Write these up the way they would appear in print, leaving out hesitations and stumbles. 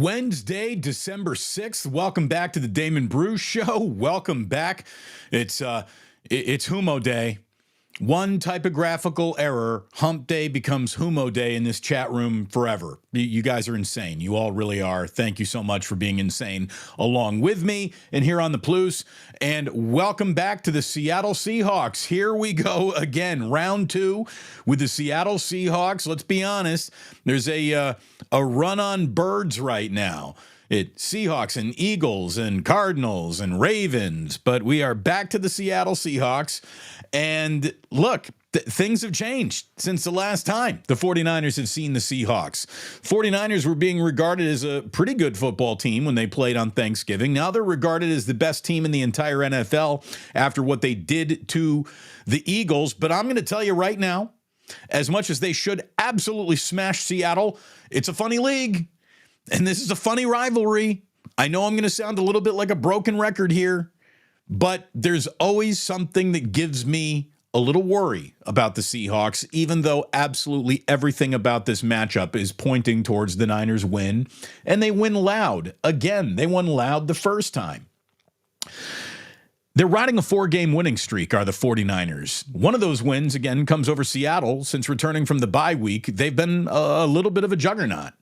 Wednesday, December 6th. Welcome back to the Damon Brew Show. Welcome back. It's Humo Day. One typographical error, hump day becomes Humo Day in this chat room forever. You guys are insane. You all really are. Thank you so much for being insane along with me and here on the Plus. And welcome back to the Seattle Seahawks. Here we go again, round two with the Seattle Seahawks. Let's be honest, there's a run on birds right now. It's Seahawks and Eagles and Cardinals and Ravens, but we are back to the Seattle Seahawks. And look, things have changed since the last time the 49ers have seen the Seahawks. 49ers were being regarded as a pretty good football team when they played on Thanksgiving. Now they're regarded as the best team in the entire NFL after what they did to the Eagles. But I'm going to tell you right now, as much as they should absolutely smash Seattle, it's a funny league. And this is a funny rivalry. I know I'm going to sound a little bit like a broken record here, but there's always something that gives me a little worry about the Seahawks, even though absolutely everything about this matchup is pointing towards the Niners win, and they win loud. Again, they won loud the first time. They're riding a 4-game winning streak, are the 49ers. One of those wins, again, comes over Seattle. Since returning from the bye week, they've been a little bit of a juggernaut.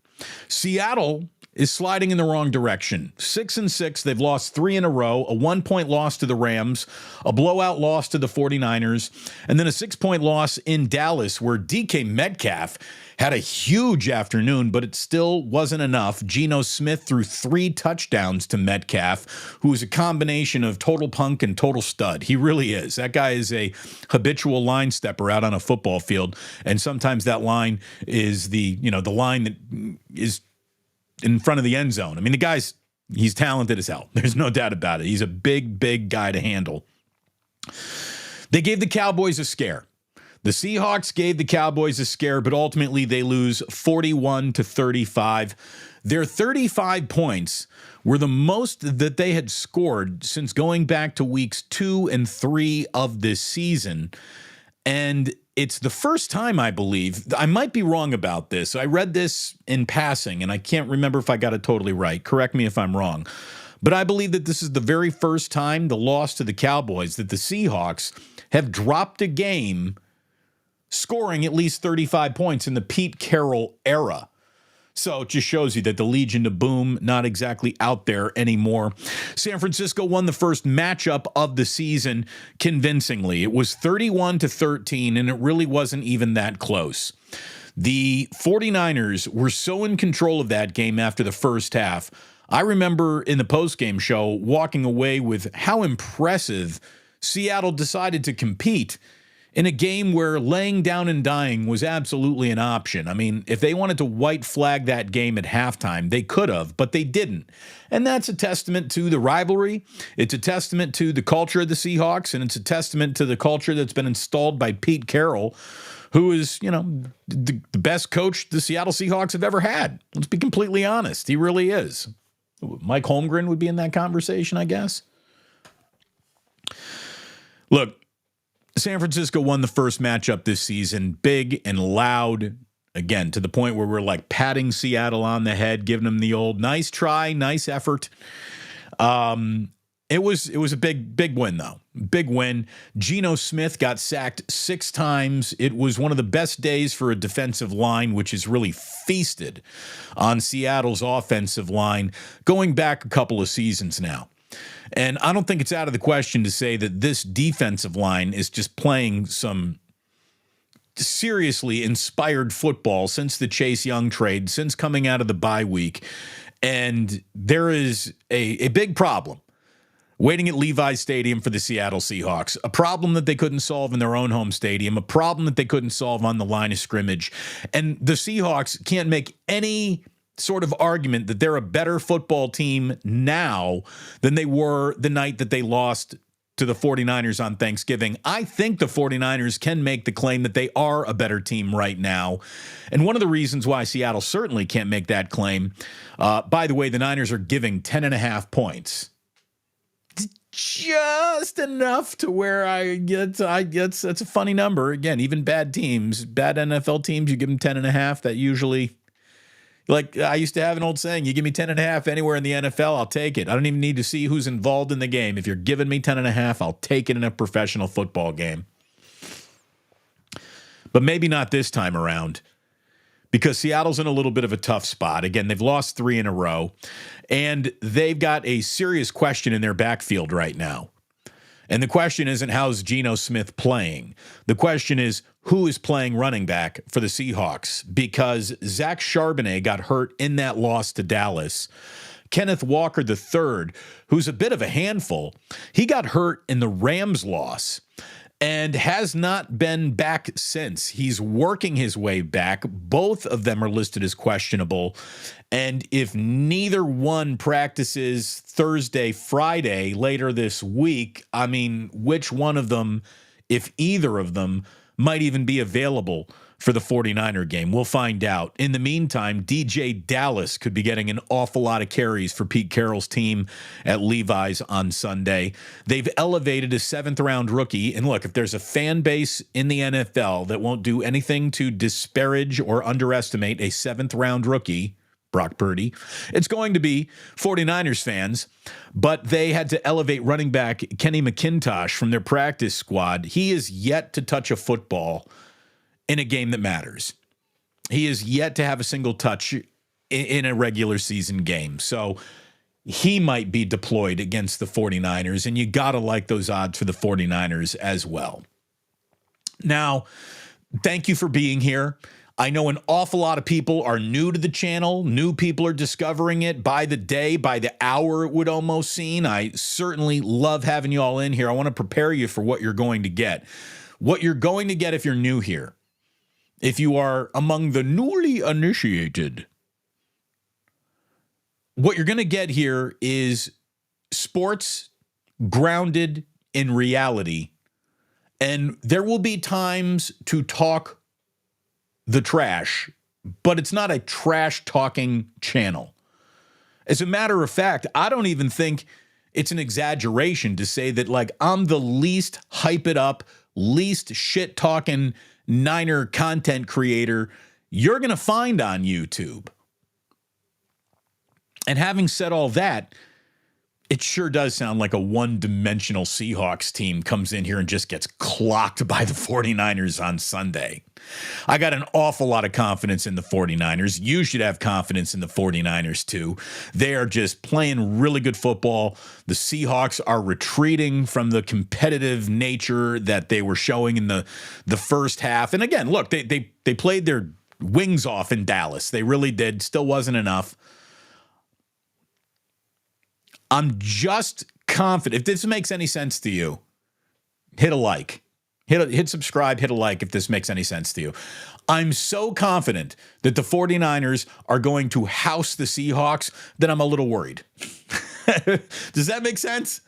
Seattle is sliding in the wrong direction. 6-6, they've lost 3 in a row, a 1-point loss to the Rams, a blowout loss to the 49ers, and then a 6-point loss in Dallas where DK Metcalf had a huge afternoon, but it still wasn't enough. Geno Smith threw 3 touchdowns to Metcalf, who is a combination of total punk and total stud. He really is. That guy is a habitual line stepper out on a football field, and sometimes that line is the line that is in front of the end zone. I mean, he's talented as hell. There's no doubt about it. He's a big guy to handle. They gave the Cowboys a scare. The Seahawks gave the Cowboys a scare, but ultimately they lose 41-35. Their 35 points were the most that they had scored since going back to weeks 2 and 3 of this season. And it's the first time, I believe, I might be wrong about this. I read this in passing, and I can't remember if I got it totally right. Correct me if I'm wrong. But I believe that this is the very first time the loss to the Cowboys that the Seahawks have dropped a game scoring at least 35 points in the Pete Carroll era. So it just shows you that the Legion of Boom, not exactly out there anymore. San Francisco won the first matchup of the season convincingly. It was 31-13, and it really wasn't even that close. The 49ers were so in control of that game after the first half. I remember in the postgame show walking away with how impressive Seattle decided to compete in a game where laying down and dying was absolutely an option. I mean, if they wanted to white flag that game at halftime, they could have, but they didn't. And that's a testament to the rivalry. It's a testament to the culture of the Seahawks, and it's a testament to the culture that's been installed by Pete Carroll, who is, the best coach the Seattle Seahawks have ever had. Let's be completely honest. He really is. Mike Holmgren would be in that conversation, I guess. Look, San Francisco won the first matchup this season, big and loud, again, to the point where we're like patting Seattle on the head, giving them the old nice try, nice effort. It was a big win, though. Big win. Geno Smith got sacked 6 times. It was one of the best days for a defensive line, which has really feasted on Seattle's offensive line going back a couple of seasons now. And I don't think it's out of the question to say that this defensive line is just playing some seriously inspired football since the Chase Young trade, since coming out of the bye week. And there is a big problem waiting at Levi's Stadium for the Seattle Seahawks, a problem that they couldn't solve in their own home stadium, a problem that they couldn't solve on the line of scrimmage. And the Seahawks can't make any sort of argument that they're a better football team now than they were the night that they lost to the 49ers on Thanksgiving. I think the 49ers can make the claim that they are a better team right now. And one of the reasons why Seattle certainly can't make that claim, by the way, the Niners are giving 10.5 points. Just enough to where I get that's a funny number. Again, even bad teams, bad NFL teams, you give them 10.5, that usually Like I used to have an old saying, you give me 10.5 anywhere in the NFL, I'll take it. I don't even need to see who's involved in the game. If you're giving me 10.5, I'll take it in a professional football game. But maybe not this time around, because Seattle's in a little bit of a tough spot. Again, they've lost 3 in a row, and they've got a serious question in their backfield right now. And the question isn't how's Geno Smith playing. The question is who is playing running back for the Seahawks, because Zach Charbonnet got hurt in that loss to Dallas. Kenneth Walker III, who's a bit of a handful, he got hurt in the Rams loss and has not been back since. He's working his way back. Both of them are listed as questionable. And if neither one practices Thursday, Friday later this week, I mean, which one of them, if either of them, might even be available for the 49er game? We'll find out. In the meantime, DJ Dallas could be getting an awful lot of carries for Pete Carroll's team at Levi's on Sunday. They've elevated a 7th-round rookie. And look, if there's a fan base in the NFL that won't do anything to disparage or underestimate a 7th-round rookie, Brock Purdy, it's going to be 49ers fans. But they had to elevate running back Kenny McIntosh from their practice squad. He is yet to touch a football in a game that matters. He is yet to have a single touch in a regular season game. So he might be deployed against the 49ers, and you got to like those odds for the 49ers as well. Now, thank you for being here. I know an awful lot of people are new to the channel. New people are discovering it by the day, by the hour, it would almost seem. I certainly love having you all in here. I want to prepare you for what you're going to get. What you're going to get if you're new here, if you are among the newly initiated, what you're going to get here is sports grounded in reality. And there will be times to talk the trash, but it's not a trash talking channel. As a matter of fact, I don't even think it's an exaggeration to say that, like, I'm the least hype it up, least shit talking Niner content creator you're going to find on YouTube. And having said all that, it sure does sound like a one-dimensional Seahawks team comes in here and just gets clocked by the 49ers on Sunday. I got an awful lot of confidence in the 49ers. You should have confidence in the 49ers too. They are just playing really good football. The Seahawks are retreating from the competitive nature that they were showing in the first half. And again, look, they played their wings off in Dallas. They really did. Still wasn't enough. I'm just confident. If this makes any sense to you, hit a like. Hit subscribe, hit a like if this makes any sense to you. I'm so confident that the 49ers are going to house the Seahawks that I'm a little worried. Does that make sense?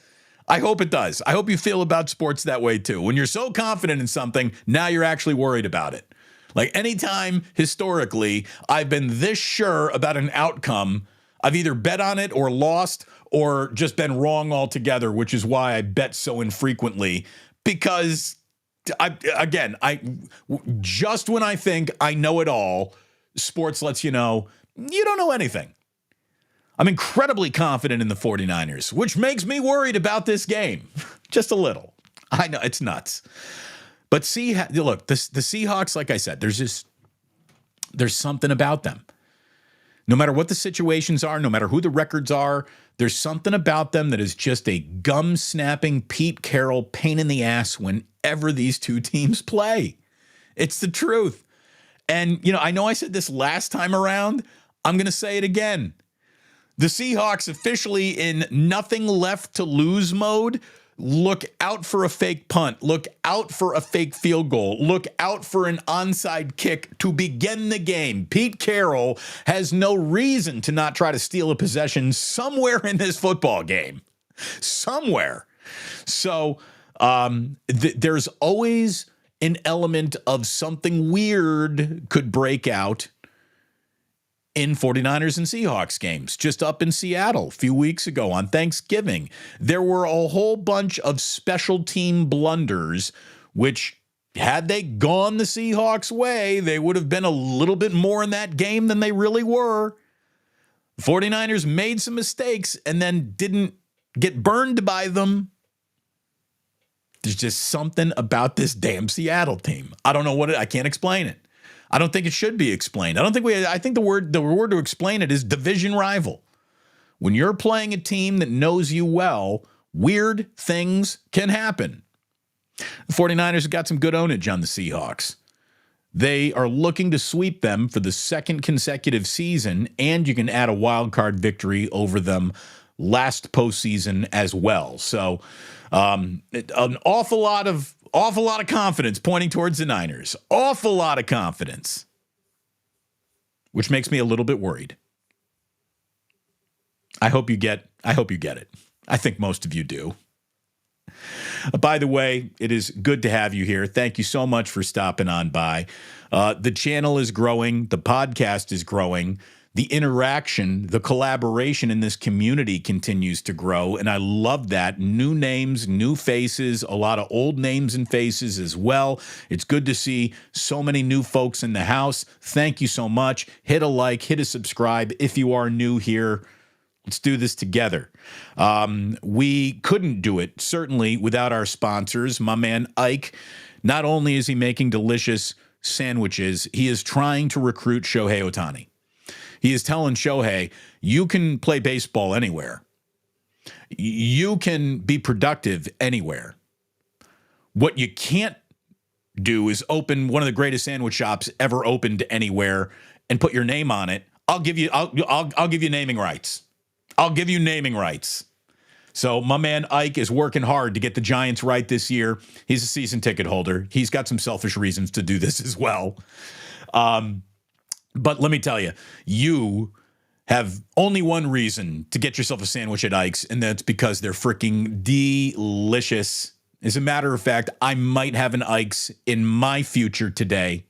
I hope it does. I hope you feel about sports that way too. When you're so confident in something, now you're actually worried about it. Like anytime historically I've been this sure about an outcome, I've either bet on it or lost or just been wrong altogether, which is why I bet so infrequently, because just when I think I know it all, sports lets you know you don't know anything. I'm incredibly confident in the 49ers, which makes me worried about this game. Just a little. I know it's nuts. But look, the Seahawks, like I said, there's something about them. No matter what the situations are, no matter who the records are, there's something about them that is just a gum-snapping Pete Carroll pain in the ass whenever these two teams play. It's the truth. And, I know I said this last time around. I'm going to say it again. The Seahawks officially in nothing left to lose mode. Look out for a fake punt. Look out for a fake field goal. Look out for an onside kick to begin the game. Pete Carroll has no reason to not try to steal a possession somewhere in this football game. Somewhere. So there's always an element of something weird could break out in 49ers and Seahawks games. Just up in Seattle a few weeks ago on Thanksgiving, there were a whole bunch of special team blunders, which Had they gone the Seahawks way, they would have been a little bit more in that game than they really were. 49ers made some mistakes and then didn't get burned by them. There's just something about this damn Seattle team. I don't know I can't explain it. I don't think it should be explained. I think the word to explain it is division rival. When you're playing a team that knows you well, weird things can happen. The 49ers have got some good ownage on the Seahawks. They are looking to sweep them for the second consecutive season, and you can add a wild card victory over them last postseason as well. So an awful lot of confidence pointing towards the Niners. Awful lot of confidence, which makes me a little bit worried. I hope you get it. I think most of you do. By the way, it is good to have you here. Thank you so much for stopping on by. The channel is growing. The podcast is growing. The interaction, the collaboration in this community continues to grow, and I love that. New names, new faces, a lot of old names and faces as well. It's good to see so many new folks in the house. Thank you so much. Hit a like, hit a subscribe if you are new here. Let's do this together. We couldn't do it, certainly, without our sponsors. My man Ike, not only is he making delicious sandwiches, he is trying to recruit Shohei Ohtani. He is telling Shohei, you can play baseball anywhere. You can be productive anywhere. What you can't do is open one of the greatest sandwich shops ever opened anywhere and put your name on it. I'll give you naming rights. I'll give you naming rights. So my man Ike is working hard to get the Giants right this year. He's a season ticket holder. He's got some selfish reasons to do this as well. But let me tell you, you have only one reason to get yourself a sandwich at Ike's, and that's because they're freaking delicious. As a matter of fact, I might have an Ike's in my future today.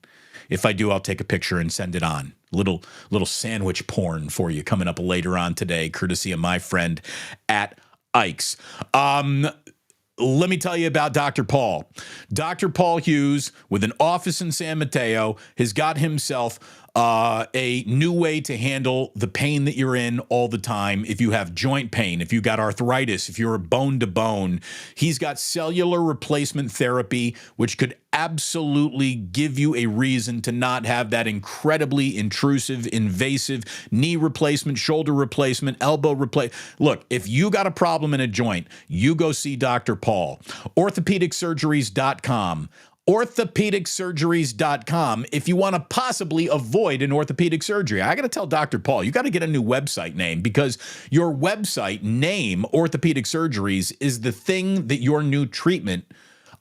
If I do, I'll take a picture and send it on. Little sandwich porn for you coming up later on today, courtesy of my friend at Ike's. Let me tell you about Dr. Paul. Dr. Paul Hughes, with an office in San Mateo, has got himself a new way to handle the pain that you're in all the time. If you have joint pain, if you got arthritis, if you're bone to bone, he's got cellular replacement therapy, which could absolutely give you a reason to not have that incredibly intrusive, invasive knee replacement, shoulder replacement, elbow replacement. Look, if you got a problem in a joint, you go see Dr. Paul. Orthopedicsurgeries.com. Orthopedicsurgeries.com if you want to possibly avoid an orthopedic surgery. I got to tell Dr. Paul, you got to get a new website name, because your website name, Orthopedic Surgeries, is the thing that your new treatment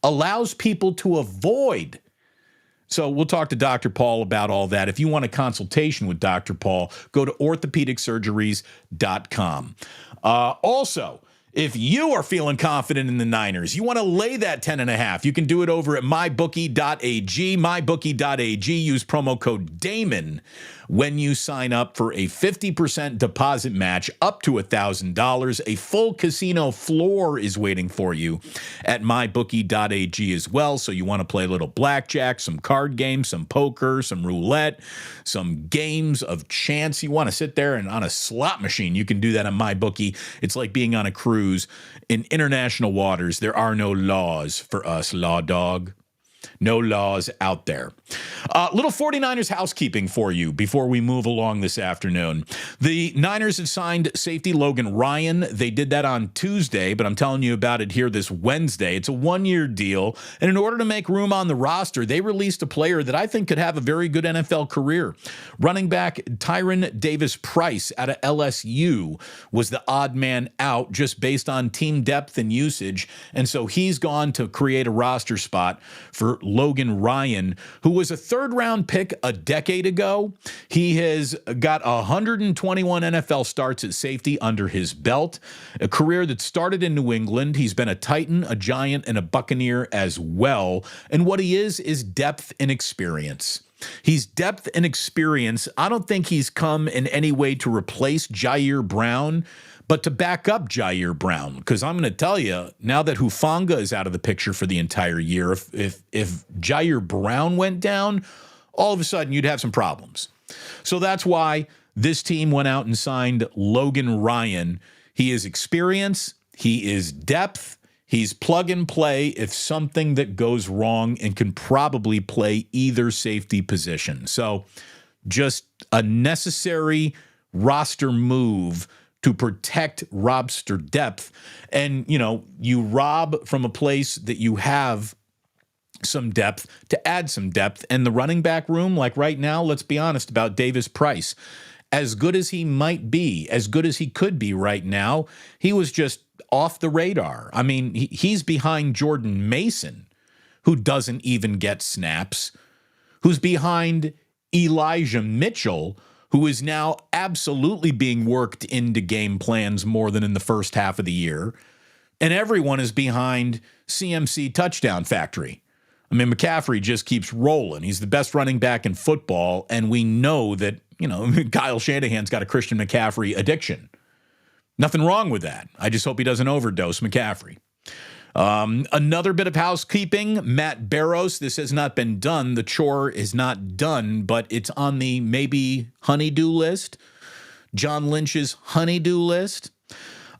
allows people to avoid. So we'll talk to Dr. Paul about all that. If you want a consultation with Dr. Paul, go to orthopedicsurgeries.com. Also, if you are feeling confident in the Niners, you want to lay that 10.5, you can do it over at mybookie.ag. Mybookie.ag. Use promo code Damon when you sign up for a 50% deposit match up to $1,000. A full casino floor is waiting for you at mybookie.ag as well. So you want to play a little blackjack, some card games, some poker, some roulette, some games of chance. You want to sit there and on a slot machine, you can do that on MyBookie. It's like being on a cruise in international waters. There are no laws for us, law dog. No laws out there. Little 49ers housekeeping for you before we move along this afternoon. The Niners have signed safety Logan Ryan. They did that on Tuesday, but I'm telling you about it here this Wednesday. It's a one-year deal, and in order to make room on the roster, they released a player that I think could have a very good NFL career. Running back Tyron Davis-Price out of LSU was the odd man out just based on team depth and usage, and so he's gone to create a roster spot for Logan Ryan, who was a third-round pick a decade ago. He has got 121 NFL starts at safety under his belt, a career that started in New England. He's been a Titan, a Giant, and a Buccaneer as well. And what he is depth and experience. He's depth and experience. I don't think he's come in any way to replace Jair Brown, but to back up Jair Brown, because I'm going to tell you, now that Hufanga is out of the picture for the entire year, if Jair Brown went down, all of a sudden you'd have some problems. So that's why this team went out and signed Logan Ryan. He is experience, he is depth, he's plug and play if something that goes wrong, and can probably play either safety position. So just a necessary roster move to protect roster depth. And, you rob from a place that you have some depth to add some depth. And the running back room, like right now, let's be honest about Davis Price. As good as he might be, as good as he could be right now, he was just off the radar. I mean, he's behind Jordan Mason, who doesn't even get snaps, who's behind Elijah Mitchell, who is now absolutely being worked into game plans more than in the first half of the year. And everyone is behind CMC Touchdown Factory. I mean, McCaffrey just keeps rolling. He's the best running back in football, and we know that, Kyle Shanahan's got a Christian McCaffrey addiction. Nothing wrong with that. I just hope he doesn't overdose McCaffrey. Another bit of housekeeping, Matt Barrows. This has not been done. The chore is not done, but it's on the maybe honeydew list. John Lynch's honeydew list.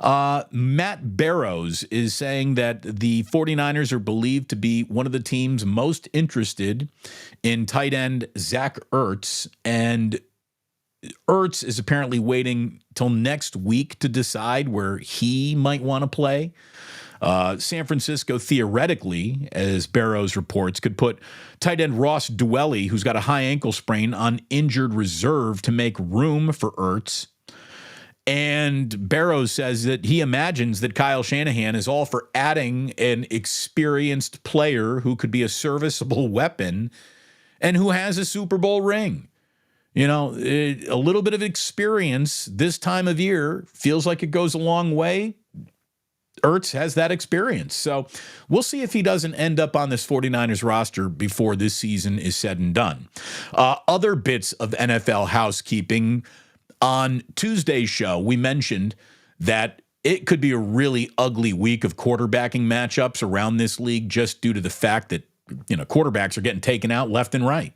Matt Barrows is saying that the 49ers are believed to be one of the teams most interested in tight end Zach Ertz, and Ertz is apparently waiting till next week to decide where he might want to play. San Francisco, theoretically, as Barrows reports, could put tight end Ross Dwelley, who's got a high ankle sprain, on injured reserve to make room for Ertz. And Barrows says that he imagines that Kyle Shanahan is all for adding an experienced player who could be a serviceable weapon and who has a Super Bowl ring. A little bit of experience this time of year feels like it goes a long way. Ertz has that experience. So we'll see if he doesn't end up on this 49ers roster before this season is said and done. Other bits of NFL housekeeping. On Tuesday's show, we mentioned that it could be a really ugly week of quarterbacking matchups around this league just due to the fact that, quarterbacks are getting taken out left and right.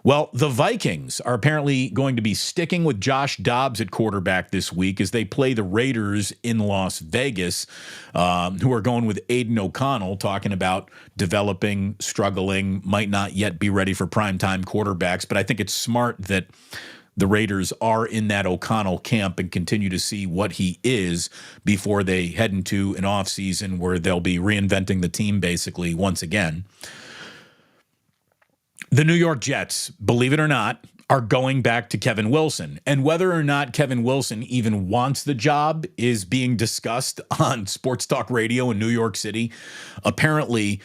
Well, the Vikings are apparently going to be sticking with Josh Dobbs at quarterback this week as they play the Raiders in Las Vegas, who are going with Aiden O'Connell, talking about developing, struggling, might not yet be ready for primetime quarterbacks. But I think it's smart that the Raiders are in that O'Connell camp and continue to see what he is before they head into an offseason where they'll be reinventing the team basically once again. The New York Jets, believe it or not, are going back to Kevin Wilson. And whether or not Kevin Wilson even wants the job is being discussed on sports talk radio in New York City. Apparently,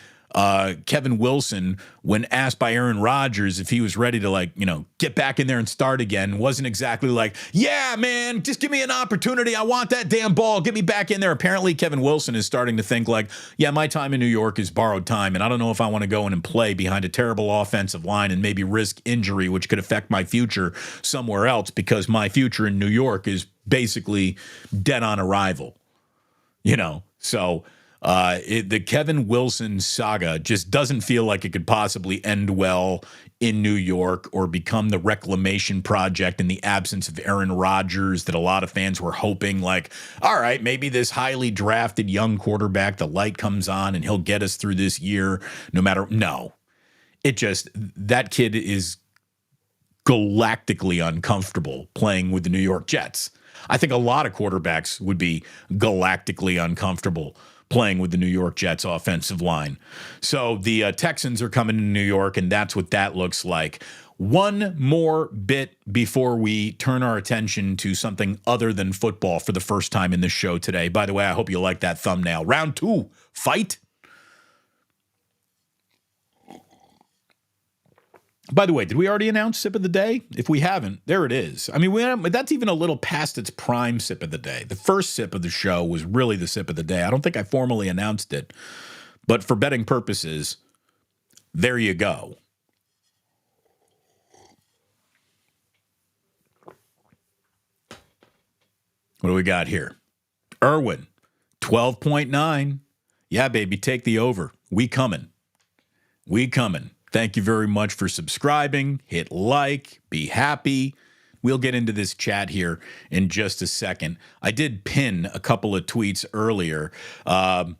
Kevin Wilson, when asked by Aaron Rodgers if he was ready to get back in there and start again, wasn't exactly like, yeah, man, just give me an opportunity. I want that damn ball. Get me back in there. Apparently, Kevin Wilson is starting to think like, yeah, my time in New York is borrowed time, and I don't know if I want to go in and play behind a terrible offensive line and maybe risk injury, which could affect my future somewhere else, because my future in New York is basically dead on arrival, So the Kevin Wilson saga just doesn't feel like it could possibly end well in New York or become the reclamation project in the absence of Aaron Rodgers that a lot of fans were hoping, like, all right, maybe this highly drafted young quarterback, the light comes on and he'll get us through this year no. That kid is galactically uncomfortable playing with the New York Jets. I think a lot of quarterbacks would be galactically uncomfortable playing with the New York Jets offensive line. So the Texans are coming to New York, and that's what that looks like. One more bit before we turn our attention to something other than football for the first time in this show today. By the way, I hope you like that thumbnail. Round 2, fight. By the way, did we already announce sip of the day? If we haven't, there it is. I mean, that's even a little past its prime sip of the day. The first sip of the show was really the sip of the day. I don't think I formally announced it, but for betting purposes, there you go. What do we got here? Irwin, 12.9. Yeah, baby, take the over. We coming. We coming. Thank you very much for subscribing. Hit like. Be happy. We'll get into this chat here in just a second. I did pin a couple of tweets earlier. The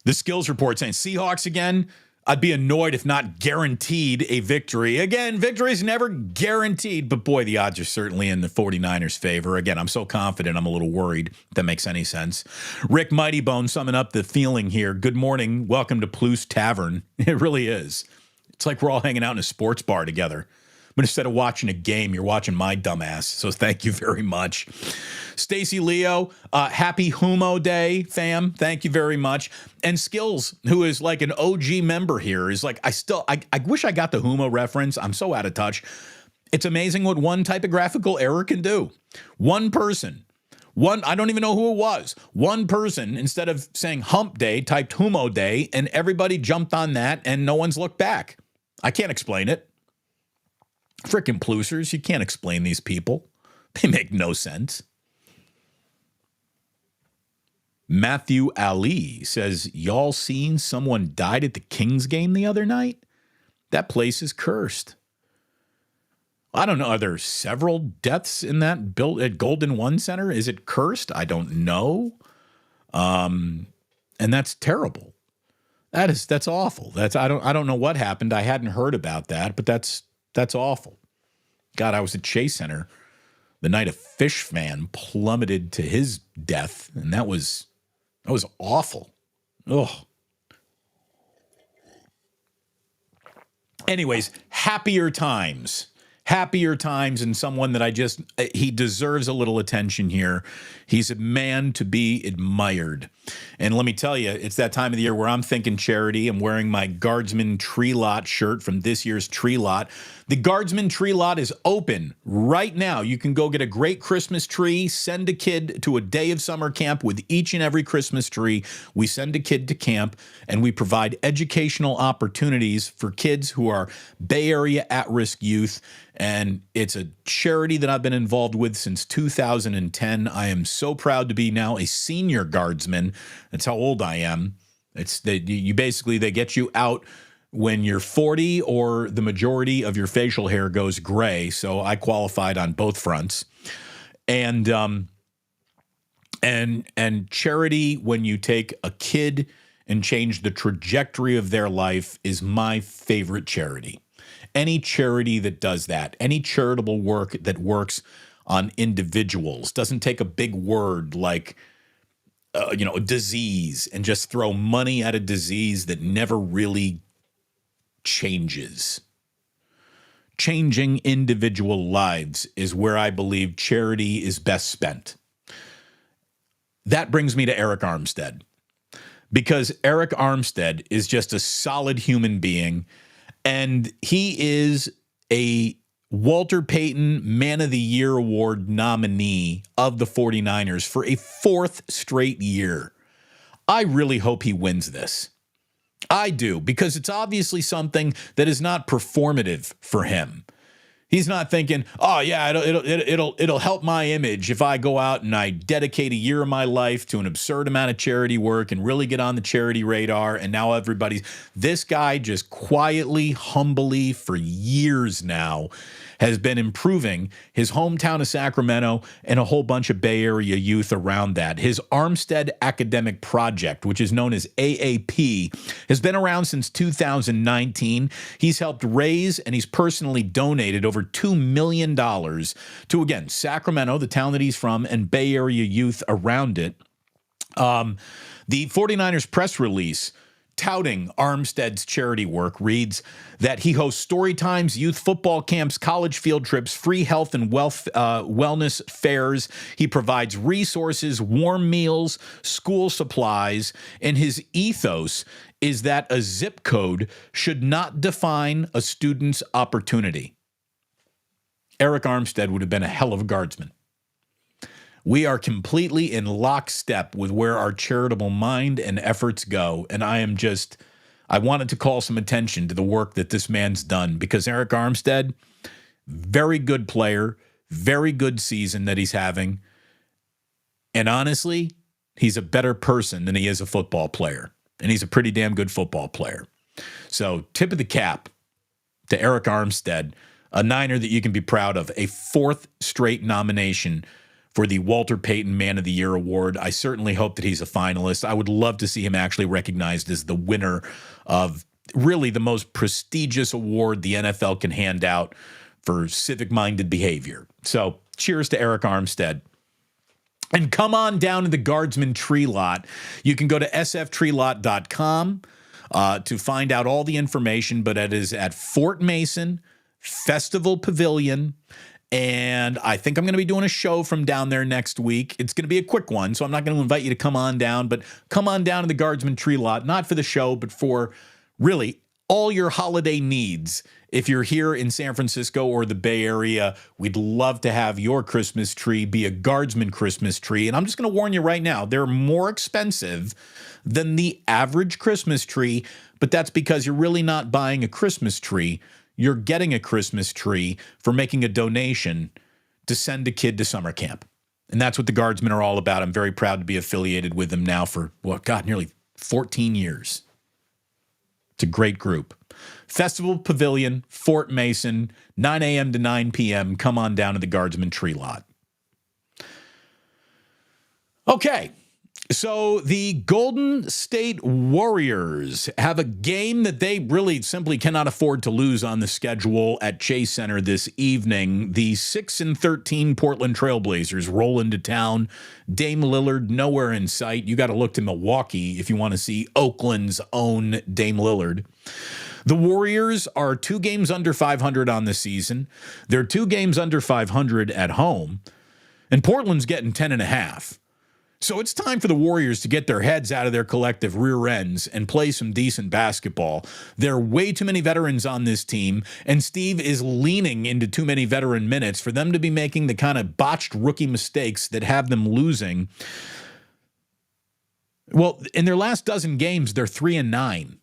skills report saying Seahawks again. I'd be annoyed if not guaranteed a victory. Again, victory is never guaranteed, but boy, the odds are certainly in the 49ers' favor. Again, I'm so confident, I'm a little worried, if that makes any sense. Rick Mightybone summing up the feeling here. Good morning. Welcome to Plouse Tavern. It really is. It's like we're all hanging out in a sports bar together. But instead of watching a game, you're watching my dumbass. So thank you very much. Stacy Leo, happy Humo Day, fam. Thank you very much. And Skills, who is like an OG member here, is like, I wish I got the Humo reference. I'm so out of touch. It's amazing what one typographical error can do. One person, I don't even know who it was. One person, instead of saying hump day, typed Humo Day, and everybody jumped on that, and no one's looked back. I can't explain it. Frickin' Plousers, you can't explain these people. They make no sense. Matthew Ali says, y'all seen someone died at the Kings game the other night? That place is cursed. I don't know. Are there several deaths in that built at Golden One Center? Is it cursed? I don't know. And that's terrible. That's awful. I don't know what happened. I hadn't heard about that, but that's awful. God, I was at Chase Center the night a Fish fan plummeted to his death, and that was awful. Ugh. Anyways, happier times. Happier times, and someone that he deserves a little attention here. He's a man to be admired. And let me tell you, it's that time of the year where I'm thinking charity. I'm wearing my Guardsmen Tree Lot shirt from this year's Tree Lot. The Guardsmen Tree Lot is open right now. You can go get a great Christmas tree, send a kid to a day of summer camp with each and every Christmas tree. We send a kid to camp, and we provide educational opportunities for kids who are Bay Area at-risk youth. And it's a charity that I've been involved with since 2010. I am so proud to be now a senior guardsman. That's how old I am. They get you out when you're 40 or the majority of your facial hair goes gray. So I qualified on both fronts. And charity, when you take a kid and change the trajectory of their life, is my favorite charity. Any charity that does that, any charitable work that works on individuals, doesn't take a big word like, a disease and just throw money at a disease that never really changes. Changing individual lives is where I believe charity is best spent. That brings me to Arik Armstead, because Arik Armstead is just a solid human being. And he is a Walter Payton Man of the Year Award nominee of the 49ers for a fourth straight year. I really hope he wins this. I do, because it's obviously something that is not performative for him. He's not thinking, oh yeah, it'll help my image if I go out and I dedicate a year of my life to an absurd amount of charity work and really get on the charity radar. And now this guy just quietly, humbly for years now has been improving his hometown of Sacramento and a whole bunch of Bay Area youth around that. His Armstead Academic Project, which is known as AAP, has been around since 2019. He's helped raise and he's personally donated over $2 million to, again, Sacramento, the town that he's from, and Bay Area youth around it. The 49ers press release touting Armstead's charity work reads that he hosts story times, youth football camps, college field trips, free health and wellness fairs. He provides resources, warm meals, school supplies, and his ethos is that a zip code should not define a student's opportunity. Arik Armstead would have been a hell of a guardsman. We are completely in lockstep with where our charitable mind and efforts go. And I wanted to call some attention to the work that this man's done, because Arik Armstead, very good player, very good season that he's having. And honestly, he's a better person than he is a football player. And he's a pretty damn good football player. So tip of the cap to Arik Armstead, a Niner that you can be proud of, a 4th straight nomination for the Walter Payton Man of the Year award. I certainly hope that he's a finalist. I would love to see him actually recognized as the winner of really the most prestigious award the NFL can hand out for civic-minded behavior. So cheers to Arik Armstead. And come on down to the Guardsmen Tree Lot. You can go to sftreelot.com to find out all the information, but it is at Fort Mason Festival Pavilion. And I think I'm going to be doing a show from down there next week. It's going to be a quick one, so I'm not going to invite you to come on down, but come on down to the Guardsmen Tree Lot, not for the show, but for really all your holiday needs. If you're here in San Francisco or the Bay Area, we'd love to have your Christmas tree be a Guardsman Christmas tree. And I'm just going to warn you right now, they're more expensive than the average Christmas tree, but that's because you're really not buying a Christmas tree. You're getting a Christmas tree for making a donation to send a kid to summer camp. And that's what the Guardsmen are all about. I'm very proud to be affiliated with them now for, nearly 14 years. It's a great group. Festival Pavilion, Fort Mason, 9 a.m. to 9 p.m. Come on down to the Guardsmen Tree Lot. Okay. So the Golden State Warriors have a game that they really simply cannot afford to lose on the schedule at Chase Center this evening. The 6-13 Portland Trailblazers roll into town. Dame Lillard nowhere in sight. You got to look to Milwaukee if you want to see Oakland's own Dame Lillard. The Warriors are 2 games under 500 on the season. They're 2 games under 500 at home. And Portland's getting 10.5. So it's time for the Warriors to get their heads out of their collective rear ends and play some decent basketball. There are way too many veterans on this team, and Steve is leaning into too many veteran minutes for them to be making the kind of botched rookie mistakes that have them losing. Well, in their last dozen games, they're 3-9.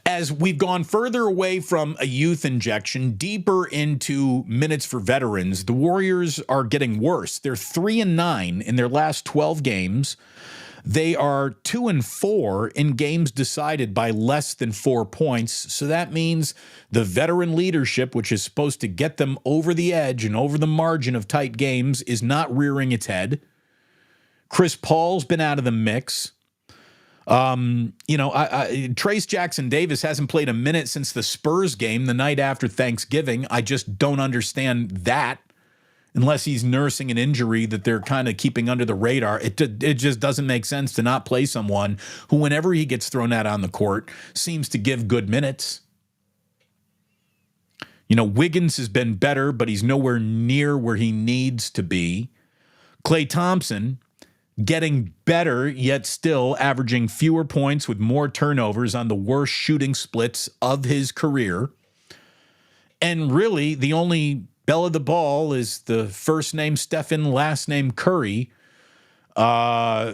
As we've gone further away from a youth injection, deeper into minutes for veterans, the Warriors are getting worse. They're 3-9 in their last 12 games. They are 2-4 in games decided by less than 4 points. So that means the veteran leadership, which is supposed to get them over the edge and over the margin of tight games, is not rearing its Chris Paul's been out of the mix. Trace Jackson Davis hasn't played a minute since the Spurs game the night after Thanksgiving. I just don't understand that unless he's nursing an injury that they're kind of keeping under the radar. It just doesn't make sense to not play someone who, whenever he gets thrown out on the court, seems to give good minutes. Wiggins has been better, but he's nowhere near where he needs to be. Klay Thompson getting better, yet still averaging fewer points with more turnovers on the worst shooting splits of his career. And really, the only belle of the ball is the first name Stephen, last name Curry. Curry's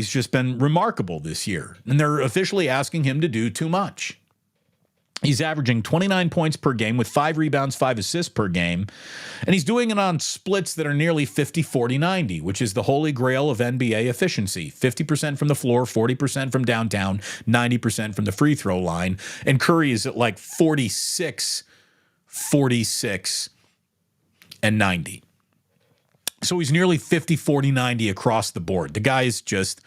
just been remarkable this year, and they're officially asking him to do too much. He's averaging 29 points per game with 5 rebounds, 5 assists per game. And he's doing it on splits that are nearly 50-40-90, which is the holy grail of NBA efficiency. 50% from the floor, 40% from downtown, 90% from the free throw line. And Curry is at like 46, 46, and 90. So he's nearly 50-40-90 across the board. The guy is just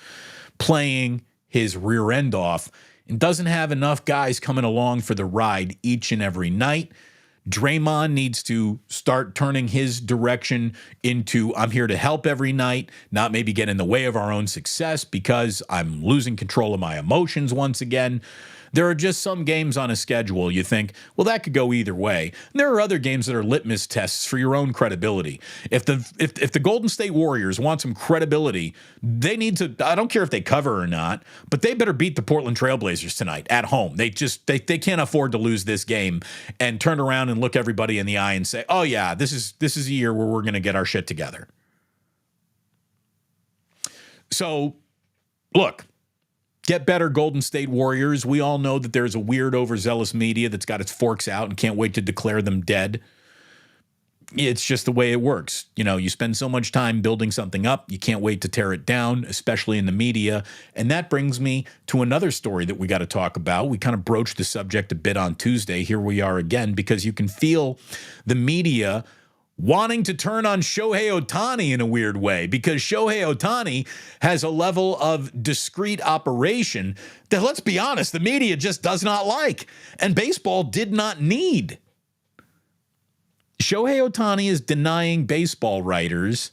playing his rear end off and doesn't have enough guys coming along for the ride each and every night. Draymond needs to start turning his direction into, I'm here to help every night, not maybe get in the way of our own success because I'm losing control of my emotions once again. There are just some games on a schedule you think, well, that could go either way. And there are other games that are litmus tests for your own credibility. If the Golden State Warriors want some credibility, they need to, I don't care if they cover or not, but they better beat the Portland Trailblazers tonight at home. They can't afford to lose this game and turn around and look everybody in the eye and say, oh yeah, this is a year where we're going to get our shit together. So, look. Get better, Golden State Warriors. We all know that there's a weird, overzealous media that's got its forks out and can't wait to declare them dead. it's just the way it works. You know, you spend so much time building something up, you can't wait to tear it down, especially in the media. And that brings me to another story that we got to talk about. We kind of broached the subject a bit on Tuesday. Here we are again, because you can feel the media wanting to turn on Shohei Ohtani in a weird way, because Shohei Ohtani has a level of discreet operation that, let's be honest, the media just does not like, and baseball did not need. Shohei Ohtani is denying baseball writers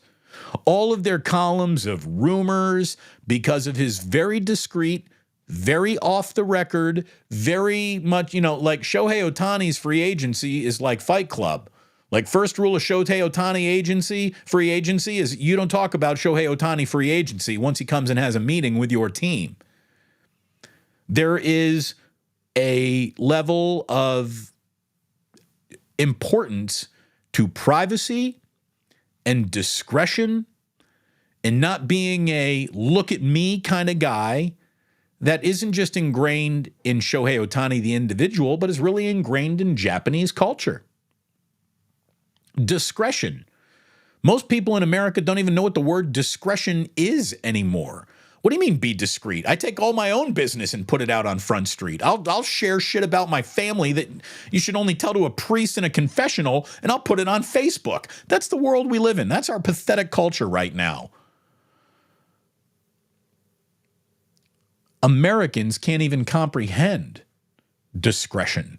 all of their columns of rumors because of his very discreet, very off the record, very much, like Shohei Ohtani's free agency is like Fight Club. Like, first rule of Shohei Ohtani free agency is you don't talk about Shohei Ohtani free agency once he comes and has a meeting with your team. There is a level of importance to privacy and discretion and not being a look at me kind of guy that isn't just ingrained in Shohei Ohtani, the individual, but is really ingrained in Japanese culture. Discretion. Most people in America don't even know what the word discretion is anymore. What do you mean be discreet? I take all my own business and put it out on Front Street. I'll share shit about my family that you should only tell to a priest in a confessional, and I'll put it on Facebook. That's the world we live in. That's our pathetic culture right now. Americans can't even comprehend discretion.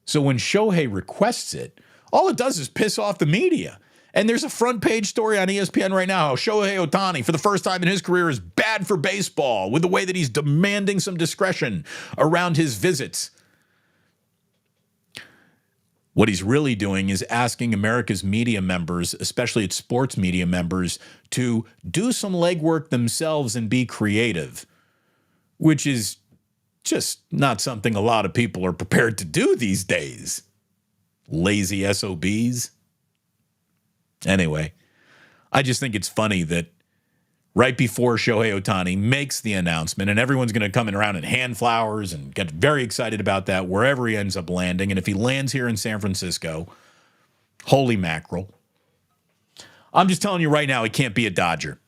So when Shohei requests it, all it does is piss off the media. And there's a front page story on ESPN right now how Shohei Ohtani, for the first time in his career, is bad for baseball with the way that he's demanding some discretion around his visits. What he's really doing is asking America's media members, especially its sports media members, to do some legwork themselves and be creative, which is just not something a lot of people are prepared to do these days. Lazy SOBs. Anyway, I just think it's funny that right before Shohei Ohtani makes the announcement, and everyone's going to come in around and hand flowers and get very excited about that wherever he ends up landing. And if he lands here in San Francisco, holy mackerel. I'm just telling you right now, he can't be a Dodger.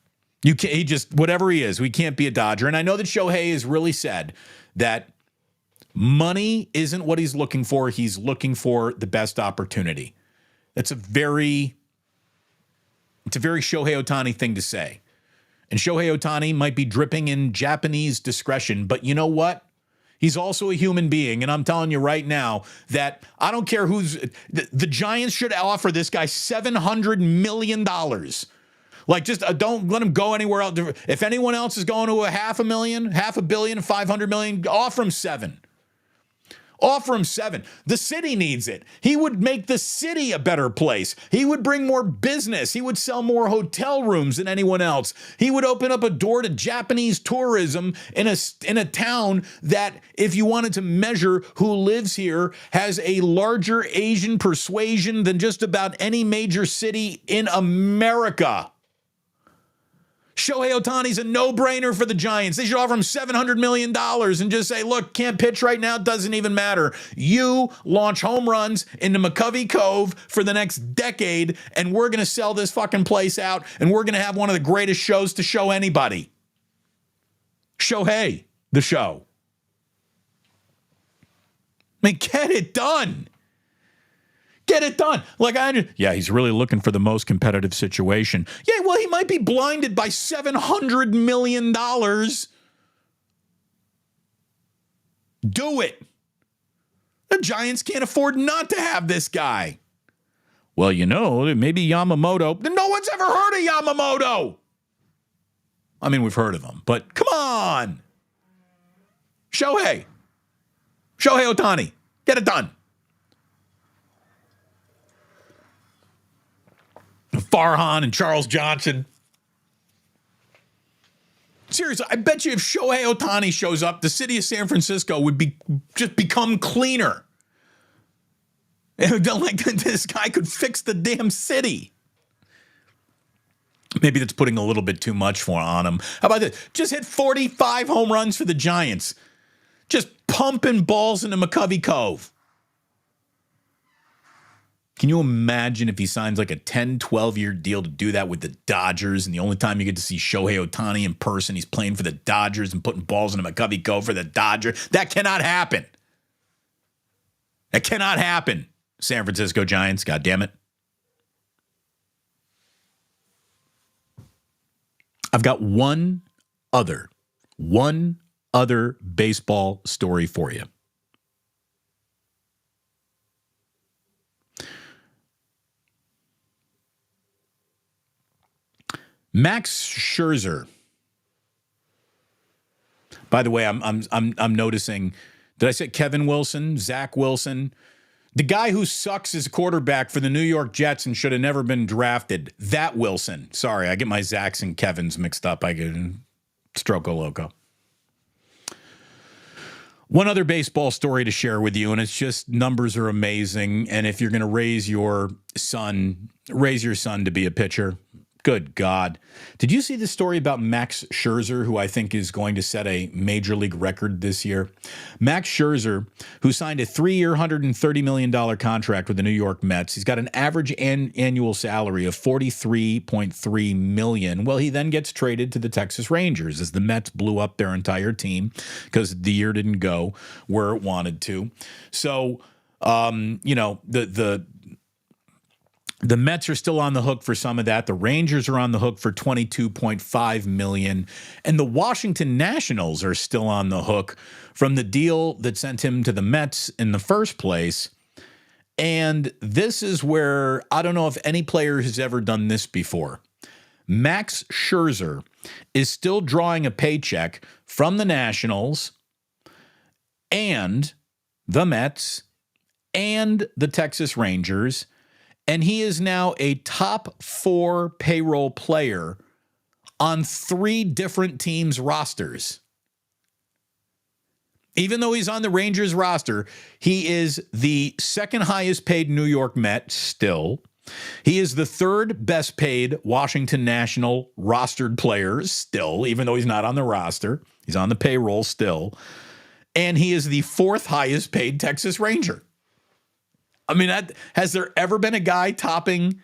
You can't, he just, whatever he is, we can't be a Dodger. And I know that Shohei has really said that money isn't what he's looking for. He's looking for the best opportunity. That's a very Shohei Ohtani thing to say. And Shohei Ohtani might be dripping in Japanese discretion, but you know what? He's also a human being, and I'm telling you right now that I don't care the Giants should offer this guy $700 million. Like, just don't let him go anywhere else. If anyone else is going to $500 million, $500 million, offer him $7 million. Offer him $7 million. The city needs it. He would make the city a better place. He would bring more business. He would sell more hotel rooms than anyone else. He would open up a door to Japanese tourism in a town that, if you wanted to measure who lives here, has a larger Asian persuasion than just about any major city in America. Shohei Ohtani's a no-brainer for the Giants. They should offer him $700 million and just say, look, can't pitch right now, doesn't even matter. You launch home runs into McCovey Cove for the next decade, and we're going to sell this fucking place out, and we're going to have one of the greatest shows to show anybody. Shohei, the show. I mean, get it done. Get it done. Yeah, he's really looking for the most competitive situation. Yeah, well, he might be blinded by $700 million. Do it. The Giants can't afford not to have this guy. Well, maybe Yamamoto. No one's ever heard of Yamamoto. I mean, we've heard of him, but come on. Shohei Ohtani. Get it done. Farhan and Charles Johnson. Seriously, I bet you if Shohei Ohtani shows up, the city of San Francisco would just become cleaner. Like, this guy could fix the damn city. Maybe that's putting a little bit too much on him. How about this? Just hit 45 home runs for the Giants. Just pumping balls into McCovey Cove. Can you imagine if he signs like a 10, 12-year deal to do that with the Dodgers, and the only time you get to see Shohei Ohtani in person, he's playing for the Dodgers and putting balls in a McCovey Go for the Dodgers? That cannot happen. That cannot happen. San Francisco Giants, God damn it. I've got one other baseball story for you. Max Scherzer. By the way, I'm noticing. Did I say Kevin Wilson? Zach Wilson? The guy who sucks as a quarterback for the New York Jets and should have never been drafted. That Wilson. Sorry, I get my Zachs and Kevins mixed up. I get Stroco Loco. One other baseball story to share with you, and it's just numbers are amazing. And if you're going to raise your son to be a pitcher. Good God. Did you see the story about Max Scherzer, who I think is going to set a major league record this year? Max Scherzer, who signed a 3-year, $130 million contract with the New York Mets. He's got an average annual salary of $43.3 million. Well, he then gets traded to the Texas Rangers as the Mets blew up their entire team because the year didn't go where it wanted to. So, the Mets are still on the hook for some of that. The Rangers are on the hook for $22.5 million. And the Washington Nationals are still on the hook from the deal that sent him to the Mets in the first place. And this is where I don't know if any player has ever done this before. Max Scherzer is still drawing a paycheck from the Nationals and the Mets and the Texas Rangers. And he is now a top 4 payroll player on 3 different teams' rosters. Even though he's on the Rangers roster, he is the second highest paid New York Met still. He is the 3rd best paid Washington National rostered player still, even though he's not on the roster. He's on the payroll still. And he is the 4th highest paid Texas Ranger. I mean, has there ever been a guy topping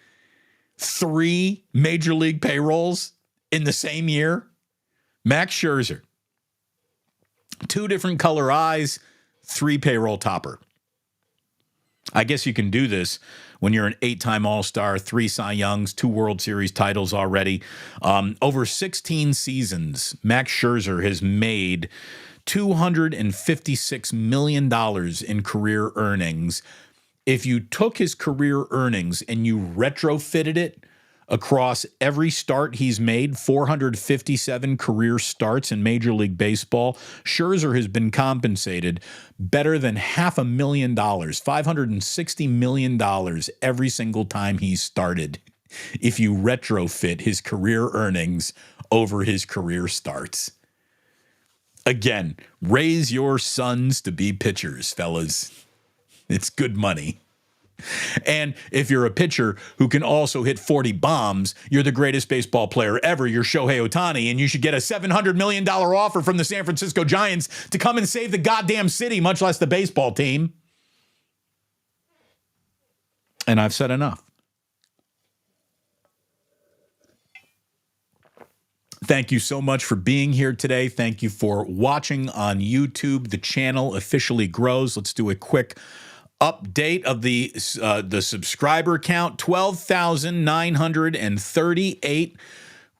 3 major league payrolls in the same year? Max Scherzer. 2 different color eyes, 3 payroll topper. I guess you can do this when you're an 8-time All-Star, 3 Cy Youngs, 2 World Series titles already. Over 16 seasons, Max Scherzer has made $256 million in career earnings. If you took his career earnings and you retrofitted it across every start he's made, 457 career starts in Major League Baseball, Scherzer has been compensated better than $500,000, $560 million every single time he's started. If you retrofit his career earnings over his career starts. Again, raise your sons to be pitchers, fellas. It's good money. And if you're a pitcher who can also hit 40 bombs, you're the greatest baseball player ever. You're Shohei Ohtani, and you should get a $700 million offer from the San Francisco Giants to come and save the goddamn city, much less the baseball team. And I've said enough. Thank you so much for being here today. Thank you for watching on YouTube. The channel officially grows. Let's do a quick update of the subscriber count. 12,938.